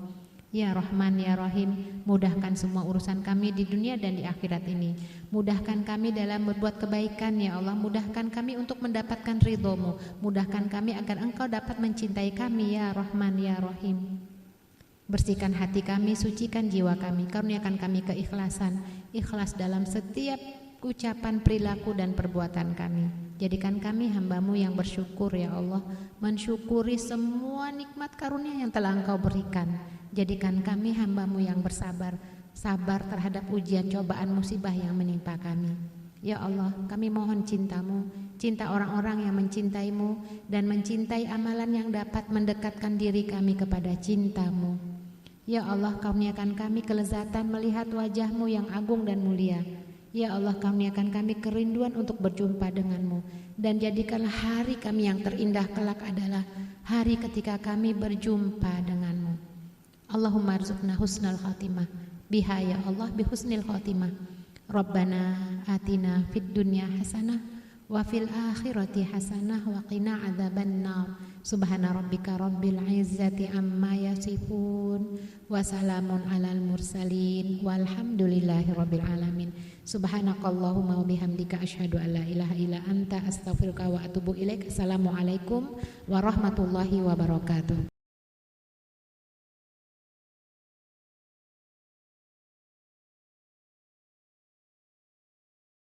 Ya Rahman ya Rahim, mudahkan semua urusan kami di dunia dan di akhirat ini. Mudahkan kami dalam berbuat kebaikan ya Allah. Mudahkan kami untuk mendapatkan ridho-Mu. Mudahkan kami agar Engkau dapat mencintai kami ya Rahman ya Rahim. Bersihkan hati kami, sucikan jiwa kami, karuniakan kami keikhlasan, ikhlas dalam setiap ucapan, perilaku dan perbuatan kami. Jadikan kami hamba-Mu yang bersyukur ya Allah, mensyukuri semua nikmat karunia yang telah Engkau berikan. Jadikan kami hamba-Mu yang bersabar, sabar terhadap ujian, cobaan, musibah yang menimpa kami. Ya Allah, kami mohon cinta-Mu, cinta orang-orang yang mencintai-Mu, dan mencintai amalan yang dapat mendekatkan diri kami kepada cinta-Mu. Ya Allah, karuniakan kami kelezatan melihat wajah-Mu yang agung dan mulia. Ya Allah, karuniakan kami kerinduan untuk berjumpa dengan-Mu, dan jadikanlah hari kami yang terindah kelak adalah hari ketika kami berjumpa dengan-Mu. Allahumma arzuqna husnal khatimah biha ya Allah, bihusnil khatimah. Rabbana atina fid dunya hasanah wa fil akhirati hasanah wa qina adzabannar. Subhana rabbika rabbil izzati amma yasifun wa salamun alal mursalin walhamdulillahi rabbil alamin. Subhanakallahumma wa bihamdika asyhadu an la ilaha illa anta astaghfiruka wa atubu ilaik. Assalamualaikum warahmatullahi wabarakatuh.